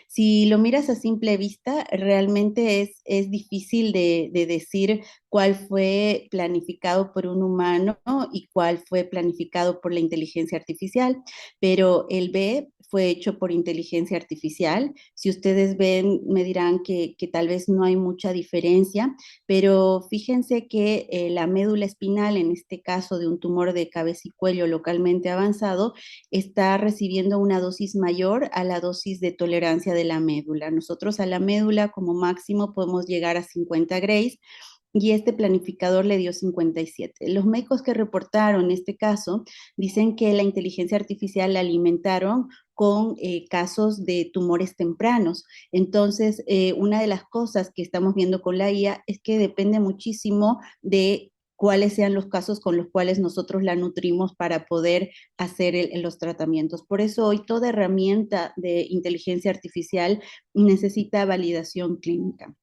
Si lo miras a simple vista, realmente es difícil de decir cuál fue planificado por un humano y cuál fue planificado por la inteligencia artificial, pero el B fue hecho por inteligencia artificial. Si ustedes ven, me dirán que tal vez no hay mucha diferencia, pero fíjense que la médula espinal, en este caso de un tumor de cabeza y cuello localmente avanzado, está recibiendo una dosis mayor a la dosis de tolerancia de la médula. Nosotros a la médula como máximo podemos llegar a 50 grays, y este planificador le dio 57. Los médicos que reportaron este caso dicen que la inteligencia artificial la alimentaron con casos de tumores tempranos. Entonces, una de las cosas que estamos viendo con la IA es que depende muchísimo de cuáles sean los casos con los cuales nosotros la nutrimos para poder hacer los tratamientos. Por eso hoy toda herramienta de inteligencia artificial necesita validación clínica.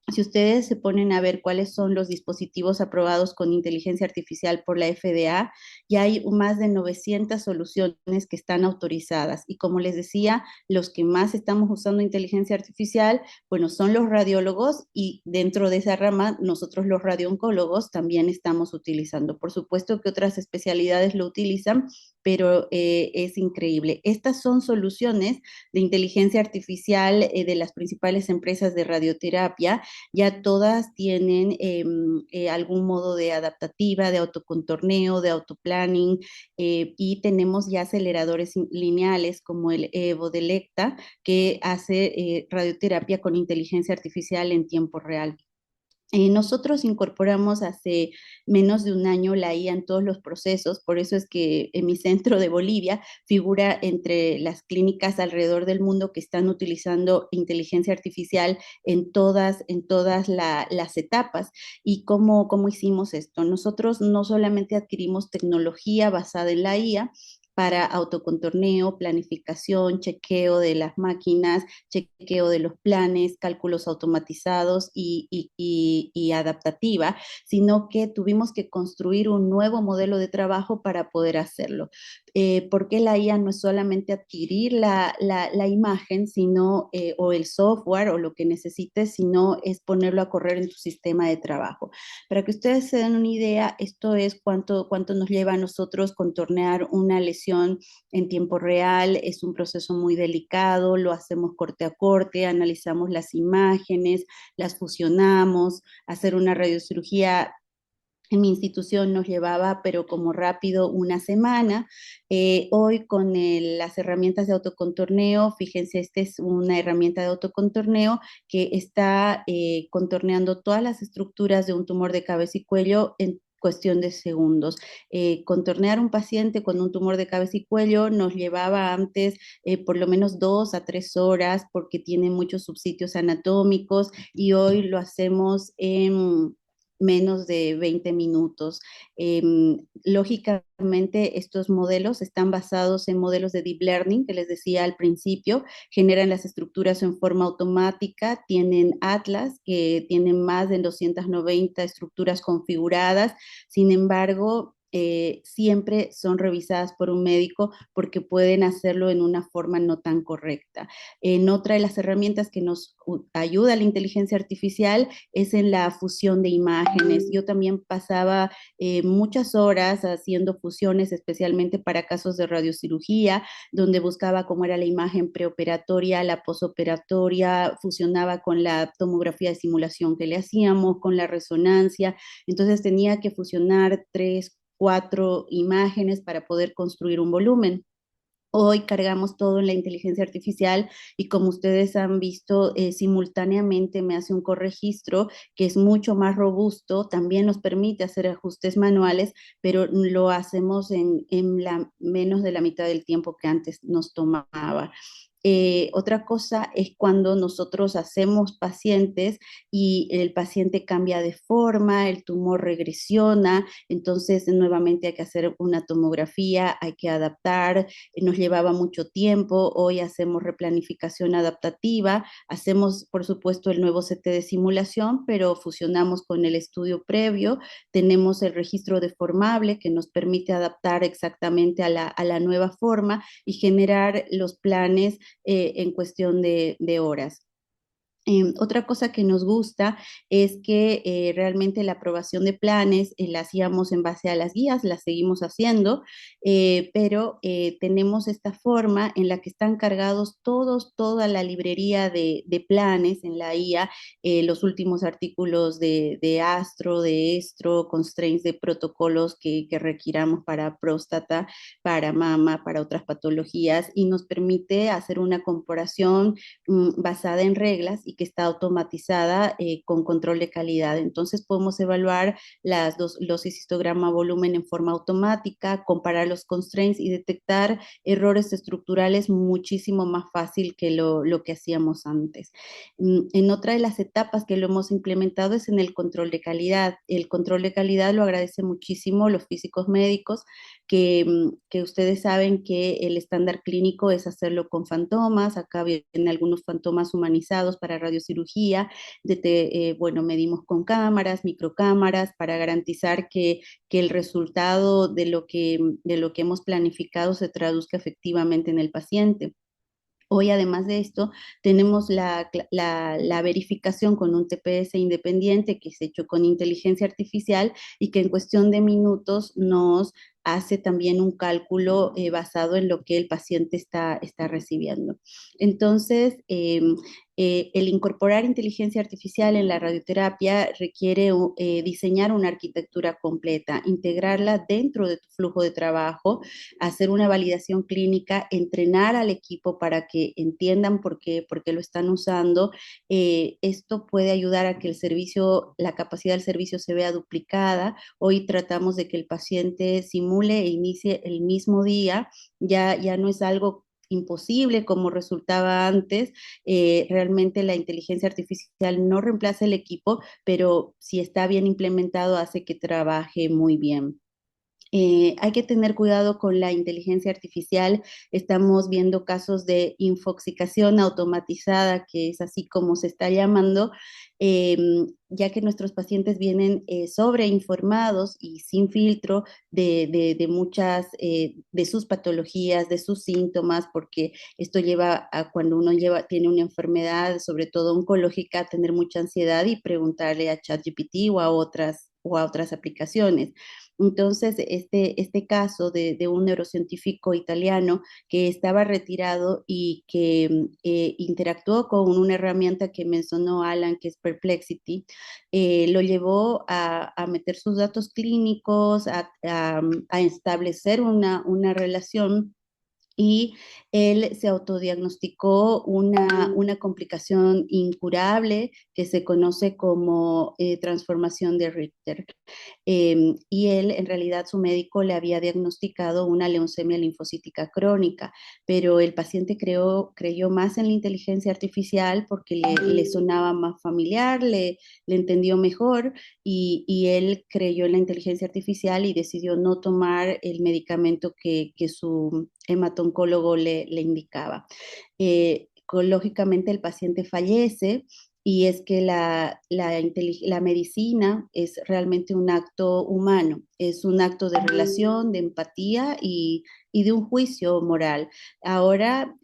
Si ustedes se ponen a ver cuáles son los dispositivos aprobados con inteligencia artificial por la FDA, ya hay más de 900 soluciones que están autorizadas. Y como les decía, los que más estamos usando inteligencia artificial, bueno, son los radiólogos, y dentro de esa rama, nosotros los radiooncólogos también estamos utilizando. Por supuesto que otras especialidades lo utilizan, pero es increíble. Estas son soluciones de inteligencia artificial de las principales empresas de radioterapia. Ya todas tienen algún modo de adaptativa, de autocontorneo, de autoplanning, y tenemos ya aceleradores lineales como el Evodelecta, que hace radioterapia con inteligencia artificial en tiempo real. Nosotros incorporamos hace menos de un año la IA en todos los procesos, por eso es que en mi centro de Bolivia figura entre las clínicas alrededor del mundo que están utilizando inteligencia artificial en todas las etapas. ¿Y cómo hicimos esto? Nosotros no solamente adquirimos tecnología basada en la IA, para autocontorneo, planificación, chequeo de las máquinas, chequeo de los planes, cálculos automatizados y adaptativa, sino que tuvimos que construir un nuevo modelo de trabajo para poder hacerlo. Porque la IA no es solamente adquirir la imagen, sino, o el software o lo que necesites, sino es ponerlo a correr en tu sistema de trabajo. Para que ustedes se den una idea, esto es cuánto nos lleva a nosotros contornear una lesión en tiempo real. Es un proceso muy delicado, lo hacemos corte a corte, analizamos las imágenes, las fusionamos. Hacer una radiocirugía en mi institución nos llevaba, pero como rápido, una semana. Hoy con las herramientas de autocontorneo, fíjense, esta es una herramienta de autocontorneo que está contorneando todas las estructuras de un tumor de cabeza y cuello en cuestión de segundos. Contornear un paciente con un tumor de cabeza y cuello nos llevaba antes por lo menos 2 a 3 horas, porque tiene muchos subsitios anatómicos, y hoy lo hacemos en menos de 20 minutos. Lógicamente, estos modelos están basados en modelos de deep learning, que les decía al principio, generan las estructuras en forma automática, tienen Atlas, que tienen más de 290 estructuras configuradas. Sin embargo, siempre son revisadas por un médico porque pueden hacerlo en una forma no tan correcta. En otra de las herramientas que nos ayuda a la inteligencia artificial es en la fusión de imágenes. Yo también pasaba muchas horas haciendo fusiones, especialmente para casos de radiocirugía, donde buscaba cómo era la imagen preoperatoria, la posoperatoria, fusionaba con la tomografía de simulación que le hacíamos, con la resonancia. Entonces tenía que fusionar 3, 4 imágenes para poder construir un volumen. Hoy cargamos todo en la inteligencia artificial, y como ustedes han visto, simultáneamente me hace un corregistro que es mucho más robusto. También nos permite hacer ajustes manuales, pero lo hacemos en menos de la mitad del tiempo que antes nos tomaba. Otra cosa es cuando nosotros hacemos pacientes y el paciente cambia de forma, el tumor regresiona, entonces nuevamente hay que hacer una tomografía, hay que adaptar. Nos llevaba mucho tiempo. Hoy hacemos replanificación adaptativa, hacemos por supuesto el nuevo CT de simulación, pero fusionamos con el estudio previo. Tenemos el registro deformable que nos permite adaptar exactamente a la nueva forma y generar los planes en cuestión de horas. Otra cosa que nos gusta es que realmente la aprobación de planes la hacíamos en base a las guías, la seguimos haciendo, pero tenemos esta forma en la que están cargados toda la librería de planes en la IA, los últimos artículos de Astro, de Estro, constraints de protocolos que requiramos para próstata, para mama, para otras patologías, y nos permite hacer una comparación basada en reglas y que está automatizada con control de calidad. Entonces podemos evaluar las dosis histograma volumen en forma automática, comparar los constraints y detectar errores estructurales muchísimo más fácil que lo que hacíamos antes. En otra de las etapas que lo hemos implementado es en el control de calidad. El control de calidad lo agradece muchísimo los físicos médicos, que ustedes saben que el estándar clínico es hacerlo con fantomas. Acá vienen algunos fantomas humanizados para radiocirugía. Bueno, medimos con cámaras, microcámaras, para garantizar que el resultado de lo que hemos planificado se traduzca efectivamente en el paciente. Hoy, además de esto, tenemos la verificación con un TPS independiente que es hecho con inteligencia artificial y que en cuestión de minutos nos hace también un cálculo basado en lo que el paciente está recibiendo. Entonces, el incorporar inteligencia artificial en la radioterapia requiere diseñar una arquitectura completa, integrarla dentro de tu flujo de trabajo, hacer una validación clínica, entrenar al equipo para que entiendan por qué lo están usando. Esto puede ayudar a que el servicio, la capacidad del servicio se vea duplicada. Hoy tratamos de que el paciente simule e inicie el mismo día. Ya no es algo imposible como resultaba antes. Realmente la inteligencia artificial no reemplaza el equipo, pero si está bien implementado hace que trabaje muy bien. Hay que tener cuidado con la inteligencia artificial. Estamos viendo casos de infoxicación automatizada, que es así como se está llamando, eh, ya que nuestros pacientes vienen sobreinformados y sin filtro de muchas de sus patologías, de sus síntomas, porque esto lleva a cuando uno tiene una enfermedad, sobre todo oncológica, a tener mucha ansiedad y preguntarle a ChatGPT o a otras aplicaciones. Entonces, este caso de un neurocientífico italiano que estaba retirado y que interactuó con una herramienta que mencionó Alan, que es Perplexity, lo llevó a meter sus datos clínicos, a establecer una relación, y él se autodiagnosticó una complicación incurable que se conoce como transformación de Richter. Y él, en realidad, su médico le había diagnosticado una leucemia linfocítica crónica, pero el paciente creyó más en la inteligencia artificial porque le sonaba más familiar, le entendió mejor, y él creyó en la inteligencia artificial y decidió no tomar el medicamento que su hematoncólogo le indicaba. Lógicamente el paciente fallece, y es que la medicina es realmente un acto humano, es un acto de relación, de empatía y de un juicio moral. Ahora,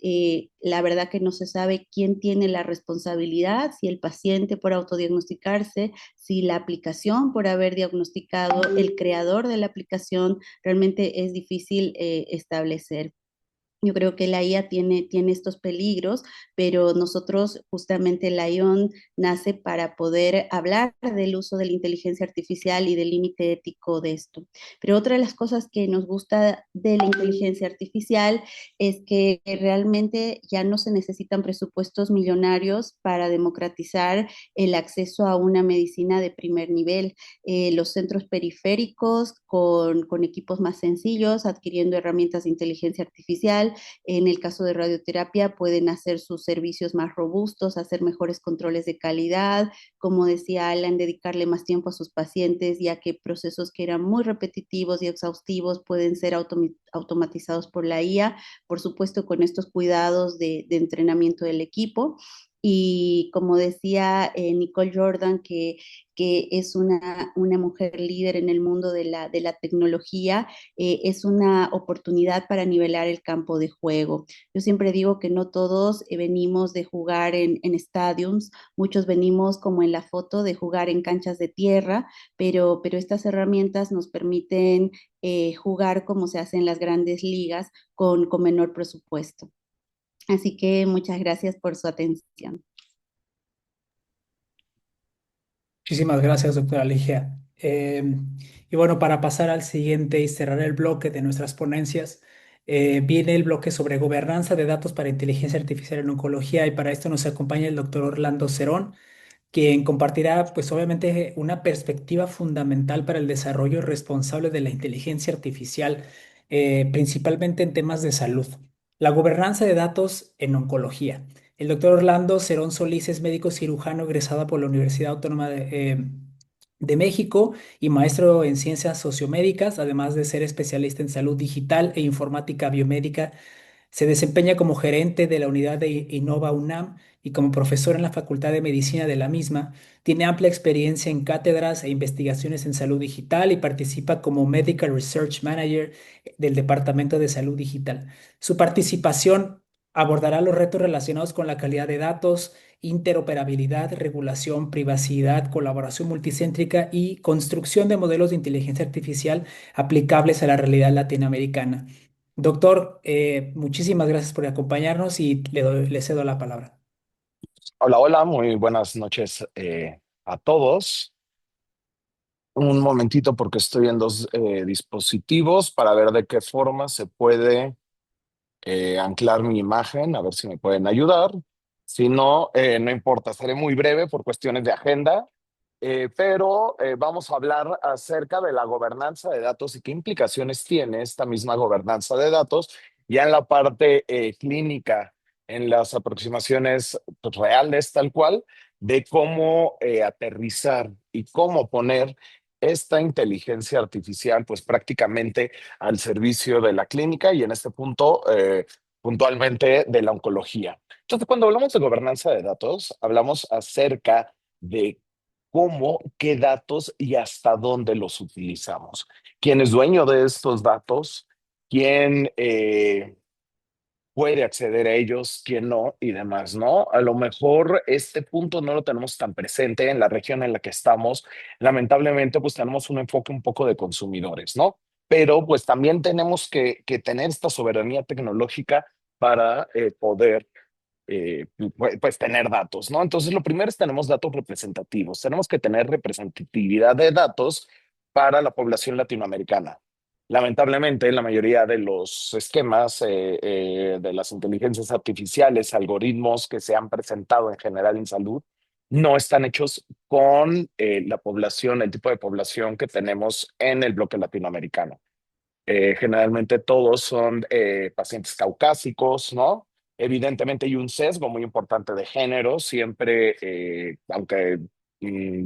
la verdad que no se sabe quién tiene la responsabilidad, si el paciente por autodiagnosticarse, si la aplicación por haber diagnosticado, el creador de la aplicación. Realmente es difícil establecer. Yo creo que la IA tiene estos peligros, pero nosotros, justamente la ION nace para poder hablar del uso de la inteligencia artificial y del límite ético de esto. Pero otra de las cosas que nos gusta de la inteligencia artificial es que realmente ya no se necesitan presupuestos millonarios para democratizar el acceso a una medicina de primer nivel. Los centros periféricos con equipos más sencillos, adquiriendo herramientas de inteligencia artificial. En el caso de radioterapia, pueden hacer sus servicios más robustos, hacer mejores controles de calidad, como decía Alan, dedicarle más tiempo a sus pacientes, ya que procesos que eran muy repetitivos y exhaustivos pueden ser automatizados por la IA, por supuesto con estos cuidados de entrenamiento del equipo. Y como decía Nicole Jordan, que es una mujer líder en el mundo de la tecnología, es una oportunidad para nivelar el campo de juego. Yo siempre digo que no todos venimos de jugar en stadiums, muchos venimos como en la foto de jugar en canchas de tierra, pero estas herramientas nos permiten jugar como se hace en las grandes ligas con menor presupuesto. Así que muchas gracias por su atención. Muchísimas gracias, doctora Ligia. Y bueno, para pasar al siguiente y cerrar el bloque de nuestras ponencias, viene el bloque sobre gobernanza de datos para inteligencia artificial en oncología, y para esto nos acompaña el doctor Orlando Cerón, quien compartirá, pues obviamente, una perspectiva fundamental para el desarrollo responsable de la inteligencia artificial, principalmente en temas de salud. La gobernanza de datos en oncología. El doctor Orlando Cerón Solís es médico cirujano egresado por la Universidad Autónoma de México y maestro en ciencias sociomédicas, además de ser especialista en salud digital e informática biomédica. Se desempeña como gerente de la unidad de Innova UNAM y como profesor en la Facultad de Medicina de la misma. Tiene amplia experiencia en cátedras e investigaciones en salud digital y participa como Medical Research Manager del Departamento de Salud Digital. Su participación abordará los retos relacionados con la calidad de datos, interoperabilidad, regulación, privacidad, colaboración multicéntrica y construcción de modelos de inteligencia artificial aplicables a la realidad latinoamericana. Doctor, muchísimas gracias por acompañarnos y le cedo la palabra. Hola, hola, muy buenas noches a todos. Un momentito porque estoy en dos dispositivos para ver de qué forma se puede anclar mi imagen, a ver si me pueden ayudar. Si no, no importa, seré muy breve por cuestiones de agenda, pero vamos a hablar acerca de la gobernanza de datos y qué implicaciones tiene esta misma gobernanza de datos ya en la parte clínica, en las aproximaciones pues, reales tal cual, de cómo aterrizar y cómo poner esta inteligencia artificial pues prácticamente al servicio de la clínica y en este punto puntualmente de la oncología. Entonces, cuando hablamos de gobernanza de datos, hablamos acerca de cómo, qué datos y hasta dónde los utilizamos. ¿Quién es dueño de estos datos? ¿Quién puede acceder a ellos, quién no y demás, ¿no? A lo mejor este punto no lo tenemos tan presente en la región en la que estamos. Lamentablemente, pues tenemos un enfoque un poco de consumidores, ¿no? Pero pues también tenemos que tener esta soberanía tecnológica para poder pues tener datos, ¿no? Entonces, lo primero es tenemos datos representativos. Tenemos que tener representatividad de datos para la población latinoamericana. Lamentablemente, la mayoría de los esquemas de las inteligencias artificiales, algoritmos que se han presentado en general en salud, no están hechos con la población, el tipo de población que tenemos en el bloque latinoamericano. Generalmente todos son pacientes caucásicos, ¿no? Evidentemente hay un sesgo muy importante de género, siempre, aunque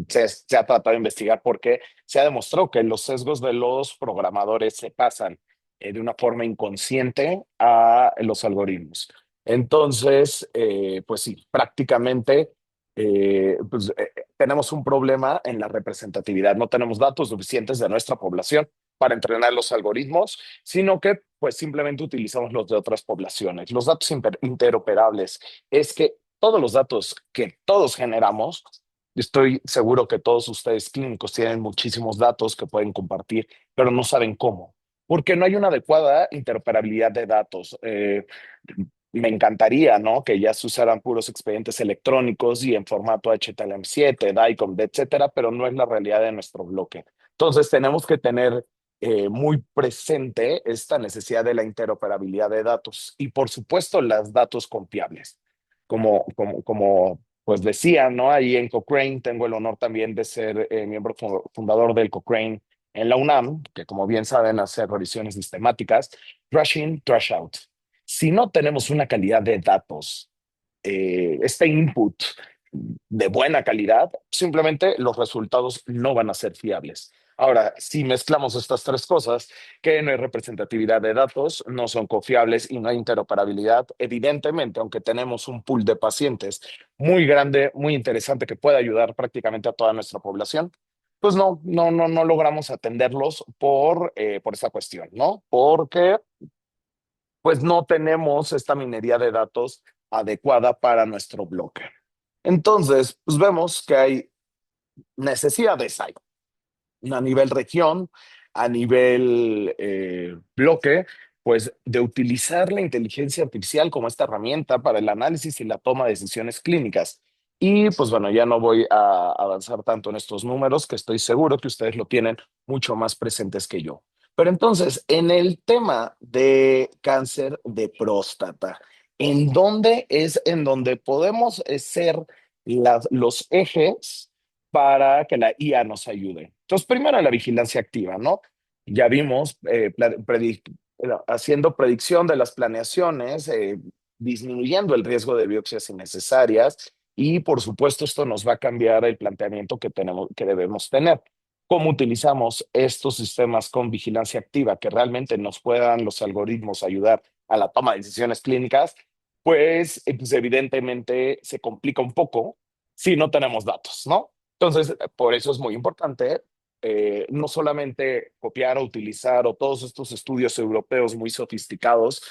se ha tratado de investigar por qué, se ha demostrado que los sesgos de los programadores se pasan de una forma inconsciente a los algoritmos. Entonces, pues sí, prácticamente tenemos un problema en la representatividad, no tenemos datos suficientes de nuestra población para entrenar los algoritmos, sino que pues simplemente utilizamos los de otras poblaciones. Los datos interoperables es que todos los datos que todos generamos, estoy seguro que todos ustedes clínicos tienen muchísimos datos que pueden compartir, pero no saben cómo, porque no hay una adecuada interoperabilidad de datos. Me encantaría, ¿no? Que ya se usaran puros expedientes electrónicos y en formato HTML7, DICOM, etcétera, pero no es la realidad de nuestro bloque. Entonces tenemos que tener muy presente esta necesidad de la interoperabilidad de datos y por supuesto los datos confiables. Como pues decía, ¿no? Ahí en Cochrane tengo el honor también de ser miembro fundador del Cochrane en la UNAM, que como bien saben hace revisiones sistemáticas, trash in, trash out. Si no tenemos una calidad de datos, este input de buena calidad, simplemente los resultados no van a ser fiables. Ahora, si mezclamos estas tres cosas, que no hay representatividad de datos, no son confiables y no hay interoperabilidad, evidentemente, aunque tenemos un pool de pacientes muy grande, muy interesante, que puede ayudar prácticamente a toda nuestra población, pues no logramos atenderlos por esa cuestión, ¿no? Porque pues no tenemos esta minería de datos adecuada para nuestro bloque. Entonces, pues vemos que hay necesidades hay a nivel región, a nivel bloque, pues de utilizar la inteligencia artificial como esta herramienta para el análisis y la toma de decisiones clínicas. Y pues bueno, ya no voy a avanzar tanto en estos números, que estoy seguro que ustedes lo tienen mucho más presentes que yo. Pero entonces, en el tema de cáncer de próstata, ¿en dónde es en donde podemos ser los ejes para que la IA nos ayude? Entonces, primero la vigilancia activa, ¿no? Ya vimos haciendo predicción de las planeaciones, disminuyendo el riesgo de biopsias innecesarias y por supuesto esto nos va a cambiar el planteamiento que debemos tener. ¿Cómo utilizamos estos sistemas con vigilancia activa que realmente nos puedan los algoritmos ayudar a la toma de decisiones clínicas? Pues evidentemente se complica un poco si no tenemos datos, ¿no? Entonces, por eso es muy importante no solamente copiar o utilizar o todos estos estudios europeos muy sofisticados,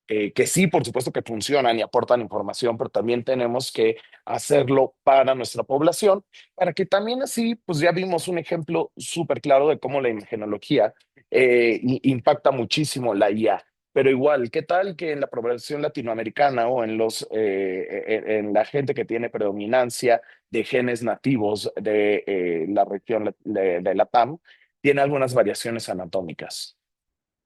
que sí, por supuesto que funcionan y aportan información, pero también tenemos que hacerlo para nuestra población, para que también así, pues ya vimos un ejemplo súper claro de cómo la imagenología impacta muchísimo la IA. Pero igual, ¿qué tal que en la población latinoamericana o en la gente que tiene predominancia de genes nativos de la región de Latam, tiene algunas variaciones anatómicas?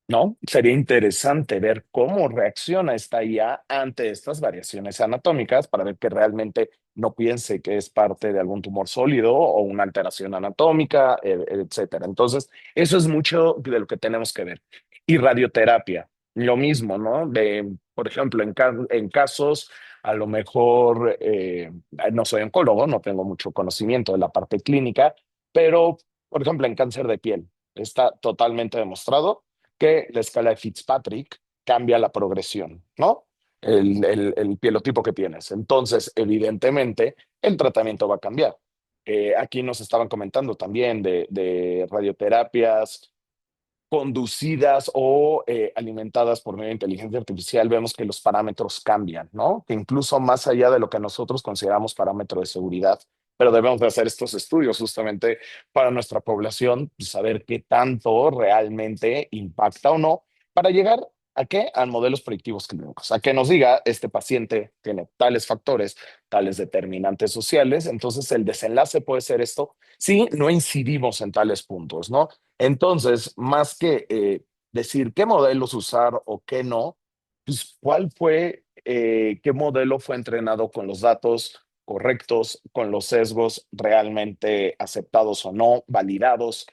¿No? Sería interesante ver cómo reacciona esta IA ante estas variaciones anatómicas para ver que realmente no piense que es parte de algún tumor sólido o una alteración anatómica, etcétera. Entonces, eso es mucho de lo que tenemos que ver. Y radioterapia, lo mismo, ¿no? Por ejemplo, en casos, a lo mejor, no soy oncólogo, no tengo mucho conocimiento de la parte clínica, pero, por ejemplo, en cáncer de piel, está totalmente demostrado que la escala de Fitzpatrick cambia la progresión, ¿no? El pielotipo que tienes. Entonces, evidentemente, el tratamiento va a cambiar. Aquí nos estaban comentando también de radioterapias conducidas o alimentadas por medio de inteligencia artificial. Vemos que los parámetros cambian, ¿no? Que incluso más allá de lo que nosotros consideramos parámetro de seguridad, pero debemos de hacer estos estudios justamente para nuestra población, pues, saber qué tanto realmente impacta o no, para llegar a qué, a modelos predictivos clínicos, a que nos diga este paciente tiene tales factores, tales determinantes sociales, entonces el desenlace puede ser esto si no incidimos en tales puntos, ¿no? Entonces, más que decir qué modelos usar o qué no, pues qué modelo fue entrenado con los datos correctos, con los sesgos realmente aceptados o no, validados.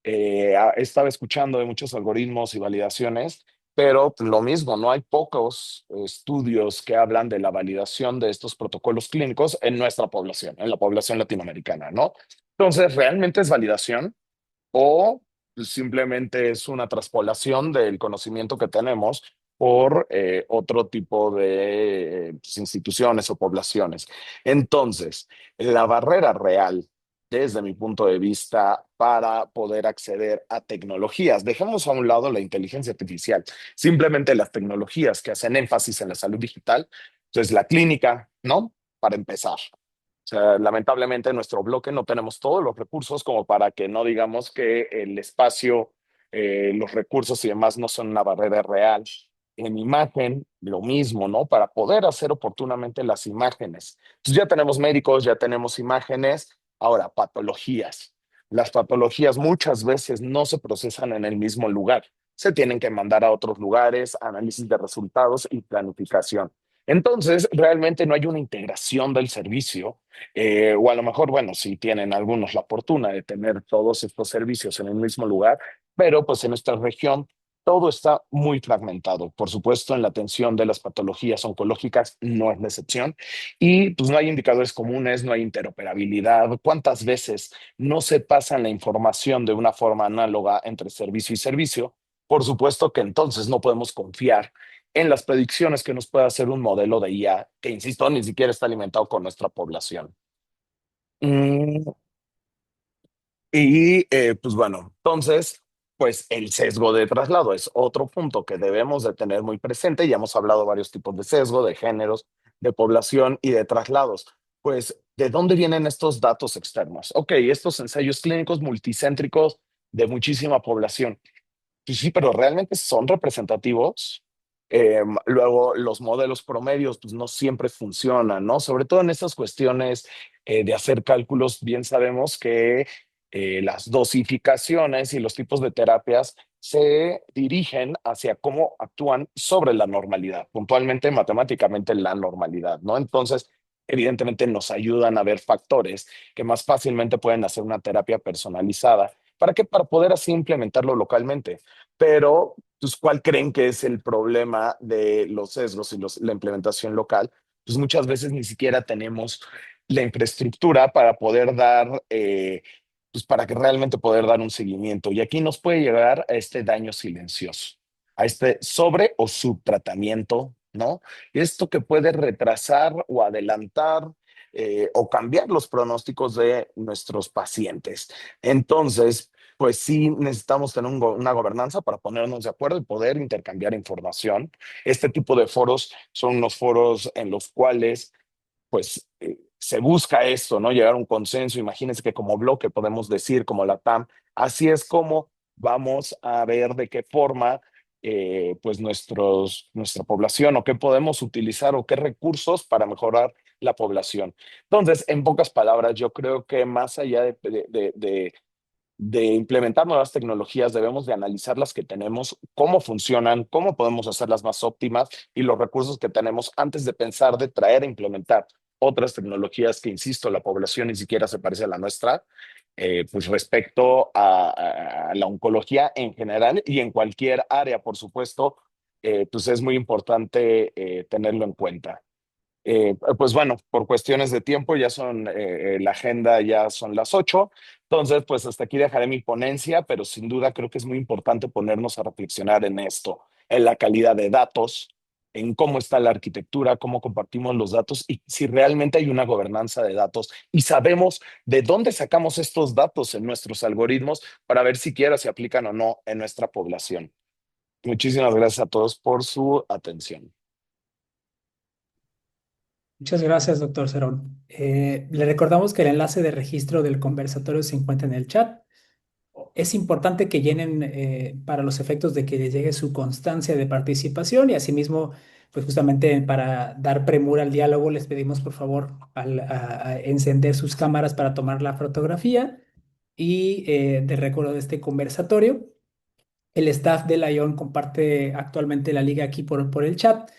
Estaba escuchando de muchos algoritmos y validaciones, pero pues, lo mismo, no hay pocos estudios que hablan de la validación de estos protocolos clínicos en nuestra población, en la población latinoamericana, ¿no? Entonces, ¿realmente es validación? O simplemente es una traspolación del conocimiento que tenemos por otro tipo de instituciones o poblaciones. Entonces, la barrera real, desde mi punto de vista, para poder acceder a tecnologías, dejemos a un lado la inteligencia artificial, simplemente las tecnologías que hacen énfasis en la salud digital, entonces la clínica, ¿no? Para empezar. O sea, lamentablemente en nuestro bloque no tenemos todos los recursos como para que no digamos que el espacio, los recursos y demás no son una barrera real. En imagen, lo mismo, ¿no? Para poder hacer oportunamente las imágenes. Entonces ya tenemos médicos, ya tenemos imágenes. Ahora, patologías. Las patologías muchas veces no se procesan en el mismo lugar. Se tienen que mandar a otros lugares, análisis de resultados y planificación. Entonces, realmente no hay una integración del servicio o a lo mejor, bueno, si tienen algunos la fortuna de tener todos estos servicios en el mismo lugar, pero pues en nuestra región todo está muy fragmentado. Por supuesto, en la atención de las patologías oncológicas no es la excepción y pues no hay indicadores comunes, no hay interoperabilidad. ¿Cuántas veces no se pasa la información de una forma análoga entre servicio y servicio? Por supuesto que entonces no podemos confiar en las predicciones que nos puede hacer un modelo de IA, que insisto, ni siquiera está alimentado con nuestra población. Mm, pues bueno, entonces, pues el sesgo de traslado es otro punto que debemos de tener muy presente. Ya hemos hablado de varios tipos de sesgo, de géneros, de población y de traslados. Pues, ¿de dónde vienen estos datos externos? Ok, estos ensayos clínicos multicéntricos de muchísima población. Pues sí, pero realmente son representativos. Luego, los modelos promedios pues, no siempre funcionan, ¿no? Sobre todo en estas cuestiones de hacer cálculos, bien sabemos que las dosificaciones y los tipos de terapias se dirigen hacia cómo actúan sobre la normalidad, puntualmente matemáticamente la normalidad, ¿no? Entonces, evidentemente nos ayudan a ver factores que más fácilmente pueden hacer una terapia personalizada. ¿Para qué? Para poder así implementarlo localmente. Pero, pues, ¿cuál creen que es el problema de los sesgos y la implementación local? Pues muchas veces ni siquiera tenemos la infraestructura para poder dar, pues para que realmente poder dar un seguimiento. Y aquí nos puede llegar a este daño silencioso, a este sobre o subtratamiento, ¿no? Esto que puede retrasar o adelantar o cambiar los pronósticos de nuestros pacientes. Entonces, pues sí necesitamos tener una gobernanza para ponernos de acuerdo y poder intercambiar información. Este tipo de foros son unos foros en los cuales pues se busca esto, ¿no? Llegar a un consenso. Imagínense que como bloque podemos decir, como la TAM, así es como vamos a ver de qué forma, pues nuestra población o qué podemos utilizar o qué recursos para mejorar la población. Entonces, en pocas palabras, yo creo que más allá de implementar nuevas tecnologías, debemos de analizar las que tenemos, cómo funcionan, cómo podemos hacerlas más óptimas y los recursos que tenemos antes de pensar de traer e implementar otras tecnologías que, insisto, la población ni siquiera se parece a la nuestra, pues respecto a la oncología en general y en cualquier área, por supuesto, pues es muy importante tenerlo en cuenta. Pues bueno, por cuestiones de tiempo ya son, la agenda ya son las 8, entonces pues hasta aquí dejaré mi ponencia, pero sin duda creo que es muy importante ponernos a reflexionar en esto, en la calidad de datos, en cómo está la arquitectura, cómo compartimos los datos y si realmente hay una gobernanza de datos y sabemos de dónde sacamos estos datos en nuestros algoritmos para ver siquiera se aplican o no en nuestra población. Muchísimas gracias a todos por su atención. Muchas gracias, doctor Cerón. Le recordamos que el enlace de registro del conversatorio se encuentra en el chat. Es importante que llenen para los efectos de que les llegue su constancia de participación y asimismo, pues justamente para dar premura al diálogo, les pedimos por favor a encender sus cámaras para tomar la fotografía y de recuerdo de este conversatorio. El staff de Lyon comparte actualmente la liga aquí por el chat.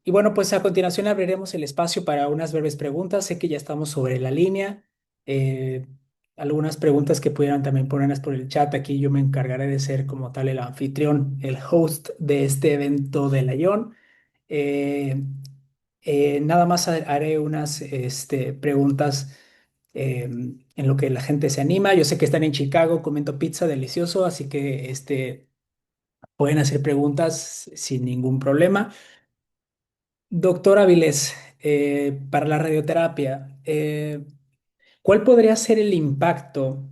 Y bueno, pues a continuación abriremos el espacio para unas breves preguntas. Sé que ya estamos sobre la línea. Eh, Algunas preguntas que pudieran también ponerlas por el chat. Aquí yo me encargaré de ser como tal el anfitrión, el host de este evento de Lyon. Eh, Nada más haré unas preguntas en lo que la gente se anima. Yo sé que están en Chicago comiendo pizza delicioso, así que pueden hacer preguntas sin ningún problema. Doctor Avilés, para la radioterapia, ¿cuál podría ser el impacto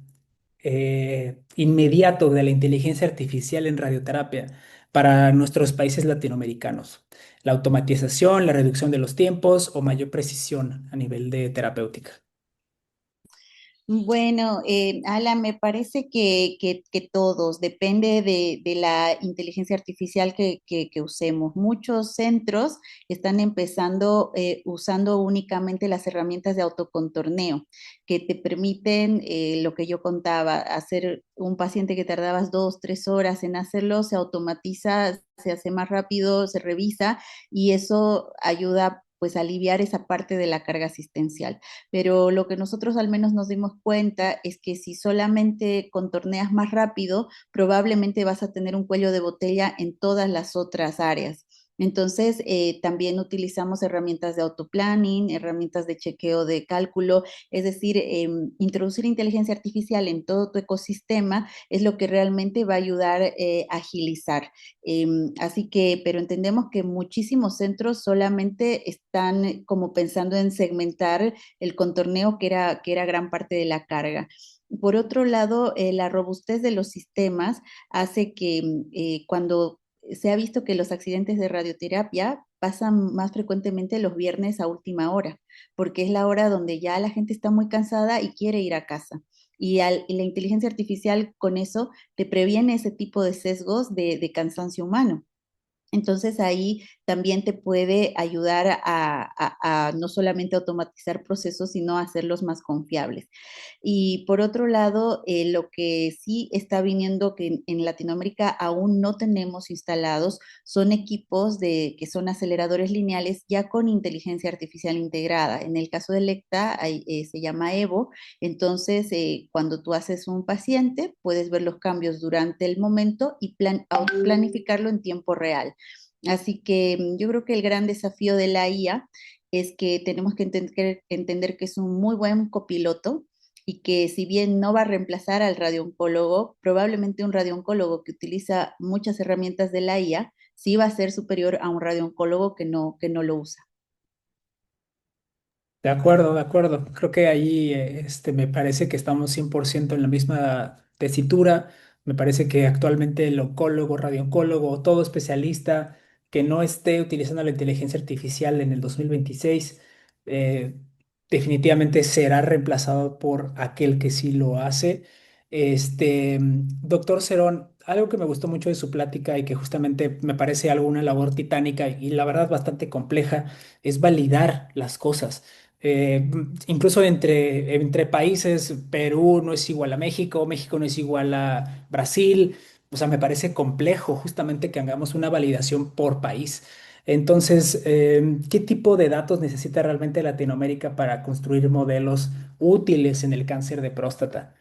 inmediato de la inteligencia artificial en radioterapia para nuestros países latinoamericanos? ¿La automatización, la reducción de los tiempos o mayor precisión a nivel de terapéutica? Bueno, Alan, me parece que todos, depende de la inteligencia artificial que usemos. Muchos centros están empezando usando únicamente las herramientas de autocontorneo, que te permiten, lo que yo contaba, hacer un paciente que tardabas 2, 3 horas en hacerlo, se automatiza, se hace más rápido, se revisa y eso ayuda pues a aliviar esa parte de la carga asistencial. Pero lo que nosotros al menos nos dimos cuenta es que si solamente contorneas más rápido, probablemente vas a tener un cuello de botella en todas las otras áreas. Entonces, también utilizamos herramientas de autoplanning, herramientas de chequeo de cálculo, es decir, introducir inteligencia artificial en todo tu ecosistema es lo que realmente va a ayudar a agilizar. Así que, pero entendemos que muchísimos centros solamente están como pensando en segmentar el contorneo que era gran parte de la carga. Por otro lado, la robustez de los sistemas hace que cuando se ha visto que los accidentes de radioterapia pasan más frecuentemente los viernes a última hora, porque es la hora donde ya la gente está muy cansada y quiere ir a casa. Y la inteligencia artificial con eso te previene ese tipo de sesgos de cansancio humano. Entonces ahí también te puede ayudar a no solamente automatizar procesos, sino a hacerlos más confiables. Y por otro lado, lo que sí está viniendo que en Latinoamérica aún no tenemos instalados son equipos que son aceleradores lineales ya con inteligencia artificial integrada. En el caso de Lecta se llama Evo. Entonces, cuando tú haces un paciente, puedes ver los cambios durante el momento y planificarlo en tiempo real. Así que yo creo que el gran desafío de la IA es que tenemos que entender que es un muy buen copiloto y que si bien no va a reemplazar al radiooncólogo, probablemente un radiooncólogo que utiliza muchas herramientas de la IA sí va a ser superior a un radiooncólogo que no lo usa. De acuerdo, de acuerdo. Creo que ahí me parece que estamos 100% en la misma tesitura. Me parece que actualmente el oncólogo, radiooncólogo, todo especialista que no esté utilizando la inteligencia artificial en el 2026, eh, definitivamente será reemplazado por aquel que sí lo hace. Doctor Cerón, algo que me gustó mucho de su plática y que justamente me parece algo una labor titánica y la verdad bastante compleja es validar las cosas. Incluso entre países, Perú no es igual a México, México no es igual a Brasil. O sea, me parece complejo justamente que hagamos una validación por país. Entonces, ¿qué tipo de datos necesita realmente Latinoamérica para construir modelos útiles en el cáncer de próstata?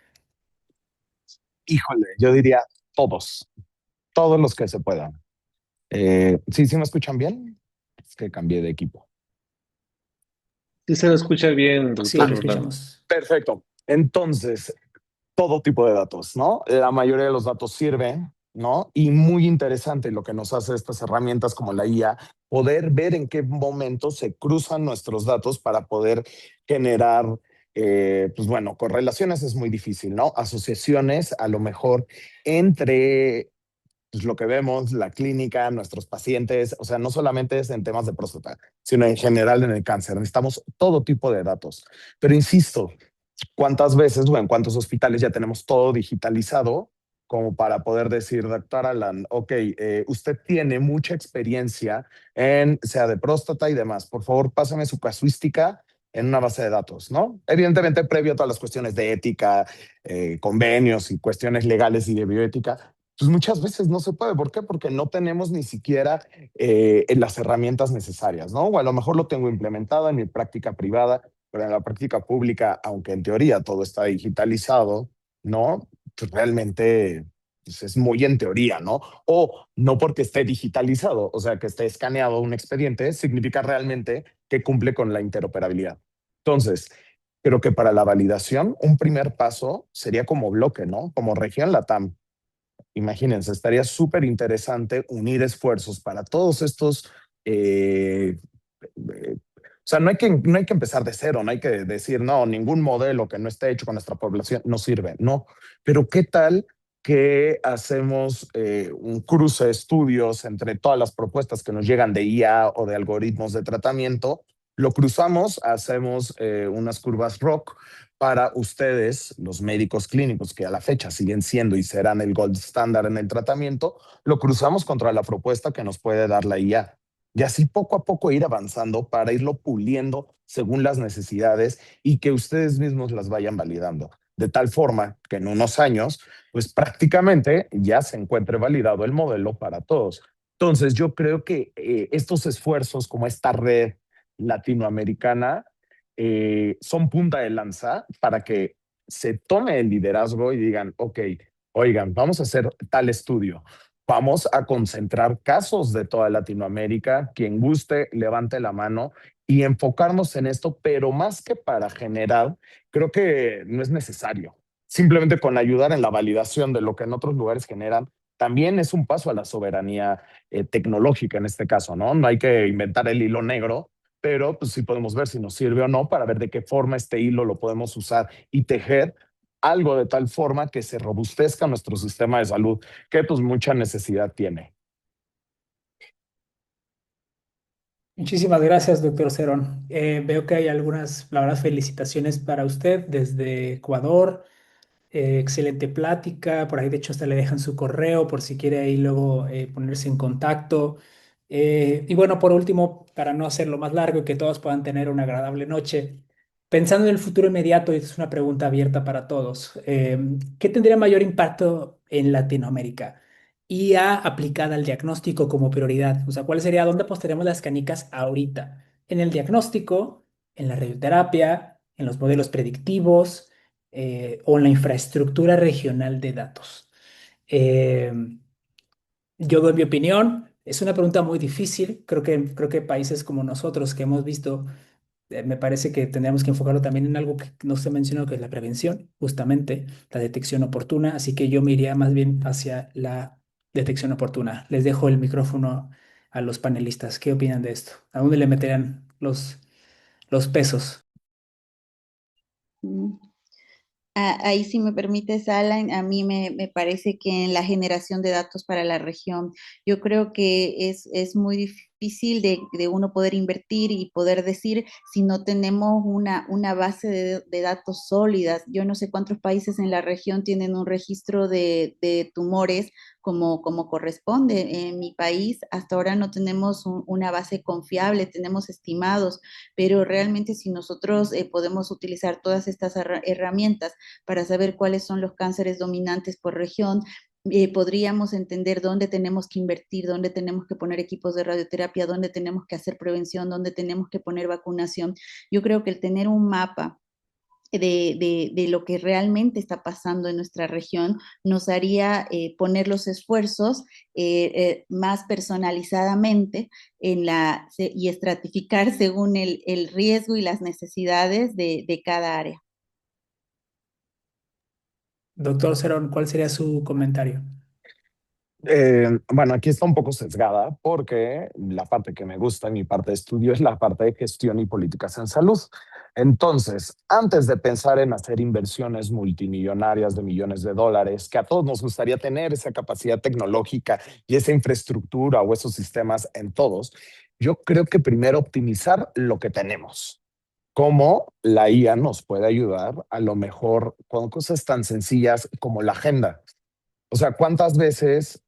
Híjole, yo diría todos, todos los que se puedan. Sí, sí me escuchan bien. Es que cambié de equipo. Sí se lo escucha bien, Sí, doctor lo Rolando. escuchamos. Perfecto. Entonces, todo tipo de datos, ¿no? La mayoría de los datos sirven, ¿no? Y muy interesante lo que nos hace estas herramientas como la IA, poder ver en qué momento se cruzan nuestros datos para poder generar, pues bueno, correlaciones es muy difícil, ¿no? Asociaciones a lo mejor entre pues, lo que vemos, la clínica, nuestros pacientes, o sea, no solamente es en temas de próstata, sino en general en el cáncer. Necesitamos todo tipo de datos. Pero insisto, ¿cuántas veces o en cuántos hospitales ya tenemos todo digitalizado como para poder decir, doctor Alan, ok, usted tiene mucha experiencia en, sea de próstata y demás, por favor, pásame su casuística en una base de datos, ¿no? Evidentemente, previo a todas las cuestiones de ética, convenios y cuestiones legales y de bioética, pues muchas veces no se puede. ¿Por qué? Porque no tenemos ni siquiera las herramientas necesarias, ¿no? O a lo mejor lo tengo implementado en mi práctica privada, pero en la práctica pública, aunque en teoría todo está digitalizado, ¿no? Pues realmente pues es muy en teoría, ¿no? O no porque esté digitalizado, o sea, que esté escaneado un expediente, significa realmente que cumple con la interoperabilidad. Entonces, creo que para la validación, un primer paso sería como bloque, ¿no? Como región LATAM. Imagínense, estaría súper interesante unir esfuerzos para todos estos o sea, no hay que empezar de cero, no hay que decir, no, ningún modelo que no esté hecho con nuestra población no sirve, no. Pero ¿qué tal que hacemos un cruce de estudios entre todas las propuestas que nos llegan de IA o de algoritmos de tratamiento? Lo cruzamos, hacemos unas curvas ROC para ustedes, los médicos clínicos, que a la fecha siguen siendo y serán el gold standard en el tratamiento, lo cruzamos contra la propuesta que nos puede dar la IA y así poco a poco ir avanzando para irlo puliendo según las necesidades y que ustedes mismos las vayan validando. De tal forma que en unos años, pues prácticamente ya se encuentre validado el modelo para todos. Entonces, yo creo que estos esfuerzos como esta red latinoamericana son punta de lanza para que se tome el liderazgo y digan, ok, oigan, vamos a hacer tal estudio. Vamos a concentrar casos de toda Latinoamérica. Quien guste, levante la mano y enfocarnos en esto, pero más que para generar, creo que no es necesario. Simplemente con ayudar en la validación de lo que en otros lugares generan, también es un paso a la soberanía tecnológica en este caso, ¿no? No hay que inventar el hilo negro, pero pues sí podemos ver si nos sirve o no para ver de qué forma este hilo lo podemos usar y tejer algo de tal forma que se robustezca nuestro sistema de salud que pues mucha necesidad tiene. Muchísimas gracias, doctor Cerón. Veo que hay algunas, la verdad, felicitaciones para usted desde Ecuador. Excelente plática. Por ahí, de hecho, hasta le dejan su correo por si quiere ahí luego ponerse en contacto. Y bueno, por último, para no hacerlo más largo y que todos puedan tener una agradable noche, pensando en el futuro inmediato, y esta es una pregunta abierta para todos, ¿qué tendría mayor impacto en Latinoamérica? IA aplicada al diagnóstico como prioridad. O sea, ¿cuál sería, dónde apostaríamos las canicas ahorita? ¿En el diagnóstico, en la radioterapia, en los modelos predictivos? O en la infraestructura regional de datos. Eh, yo doy mi opinión. Es una pregunta muy difícil. Creo que países como nosotros que hemos visto, me parece que tendríamos que enfocarlo también en algo que no se mencionó, que es la prevención, justamente la detección oportuna. Así que yo me iría más bien hacia la detección oportuna. Les dejo el micrófono a los panelistas. ¿Qué opinan de esto? ¿A dónde le meterían los pesos? Mm. Ahí, si me permites, Alan, a mí me parece que en la generación de datos para la región, yo creo que es muy difícil de uno poder invertir y poder decir si no tenemos una base de datos sólidas. Yo no sé cuántos países en la región tienen un registro de tumores como corresponde. En mi país hasta ahora no tenemos una base confiable, tenemos estimados, pero realmente si nosotros podemos utilizar todas estas herramientas para saber cuáles son los cánceres dominantes por región, podríamos entender dónde tenemos que invertir, dónde tenemos que poner equipos de radioterapia, dónde tenemos que hacer prevención, dónde tenemos que poner vacunación. Yo creo que el tener un mapa de lo que realmente está pasando en nuestra región nos haría poner los esfuerzos más personalizadamente y estratificar según el riesgo y las necesidades de cada área. Doctor Cerón, ¿cuál sería su comentario? Bueno, aquí está un poco sesgada porque la parte que me gusta, mi parte de estudio, es la parte de gestión y políticas en salud. Entonces, antes de pensar en hacer inversiones multimillonarias de millones de dólares, que a todos nos gustaría tener esa capacidad tecnológica y esa infraestructura o esos sistemas en todos, yo creo que primero optimizar lo que tenemos. Cómo la IA nos puede ayudar a lo mejor con cosas tan sencillas como la agenda. O sea, ¿cuántas veces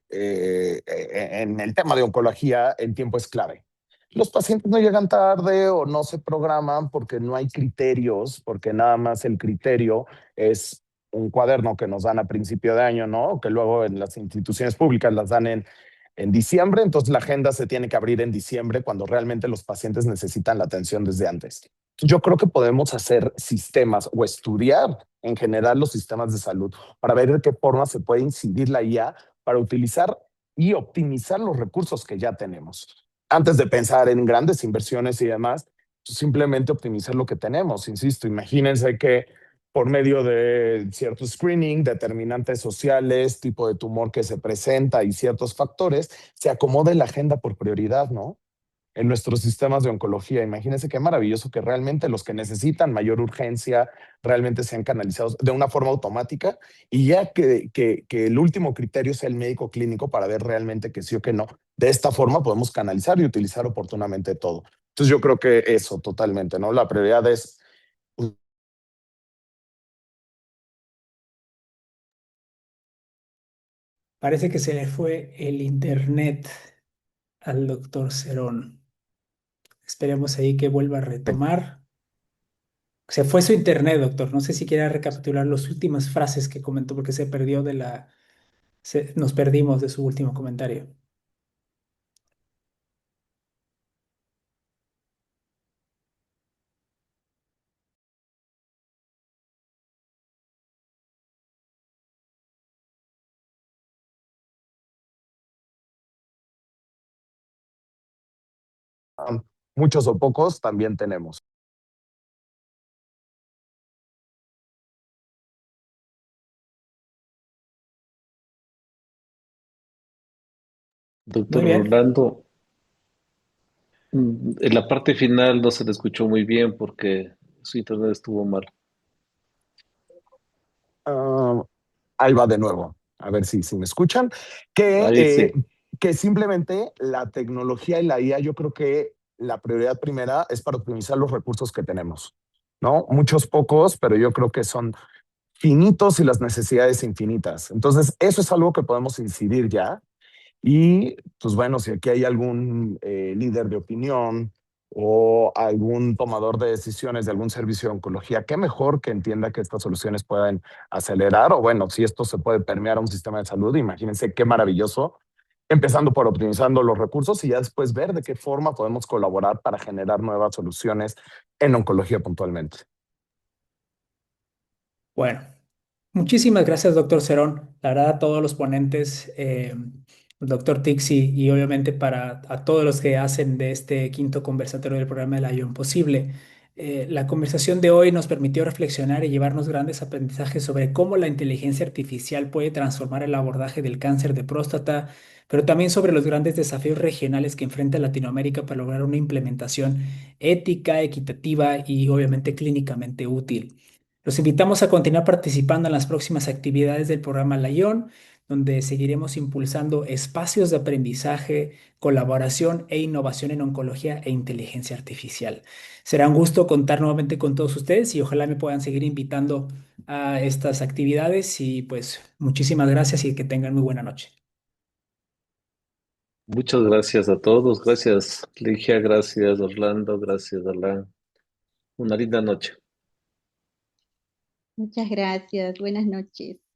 en el tema de oncología el tiempo es clave? Los pacientes no llegan tarde o no se programan porque no hay criterios, porque nada más el criterio es un cuaderno que nos dan a principio de año, ¿no? Que luego en las instituciones públicas las dan en diciembre, entonces la agenda se tiene que abrir en diciembre cuando realmente los pacientes necesitan la atención desde antes. Yo creo que podemos hacer sistemas o estudiar en general los sistemas de salud para ver de qué forma se puede incidir la IA para utilizar y optimizar los recursos que ya tenemos. Antes de pensar en grandes inversiones y demás, simplemente optimizar lo que tenemos. Insisto, imagínense que por medio de cierto screening, determinantes sociales, tipo de tumor que se presenta y ciertos factores, se acomode la agenda por prioridad, ¿no? En nuestros sistemas de oncología. Imagínense qué maravilloso que realmente los que necesitan mayor urgencia realmente sean canalizados de una forma automática y ya que el último criterio sea el médico clínico para ver realmente que sí o que no. De esta forma podemos canalizar y utilizar oportunamente todo. Entonces yo creo que eso totalmente, ¿no? La prioridad es... Parece que se le fue el internet al doctor Cerón. Esperemos ahí que vuelva a retomar. Se fue su internet, doctor. No sé si quiera recapitular las últimas frases que comentó porque se perdió nos perdimos de su último comentario. Muchos o pocos también tenemos. Muy Doctor bien. Rolando, en la parte final no se le escuchó muy bien porque su internet estuvo mal. Uh, Ahí va de nuevo, a ver si me escuchan, que, Ahí eh, sí. que simplemente la tecnología y la IA, yo creo que la prioridad primera es para optimizar los recursos que tenemos, ¿no? Muchos pocos, pero yo creo que son finitos y las necesidades infinitas. Entonces, eso es algo que podemos incidir ya y pues bueno, si aquí hay algún líder de opinión o algún tomador de decisiones de algún servicio de oncología, qué mejor que entienda que estas soluciones pueden acelerar o bueno, si esto se puede permear a un sistema de salud, imagínense qué maravilloso, empezando por optimizando los recursos y ya después ver de qué forma podemos colaborar para generar nuevas soluciones en oncología puntualmente. Bueno, muchísimas gracias, doctor Cerón. La verdad, a todos los ponentes, doctor Tixi, y obviamente para a todos los que hacen de este quinto conversatorio del programa del Ayón posible. La conversación de hoy nos permitió reflexionar y llevarnos grandes aprendizajes sobre cómo la inteligencia artificial puede transformar el abordaje del cáncer de próstata, pero también sobre los grandes desafíos regionales que enfrenta Latinoamérica para lograr una implementación ética, equitativa y obviamente clínicamente útil. Los invitamos a continuar participando en las próximas actividades del programa Layón, donde seguiremos impulsando espacios de aprendizaje, colaboración e innovación en oncología e inteligencia artificial. Será un gusto contar nuevamente con todos ustedes y ojalá me puedan seguir invitando a estas actividades y pues muchísimas gracias y que tengan muy buena noche. Muchas gracias a todos. Gracias, Ligia. Gracias, Orlando. Gracias, Alan. Una linda noche. Muchas gracias. Buenas noches.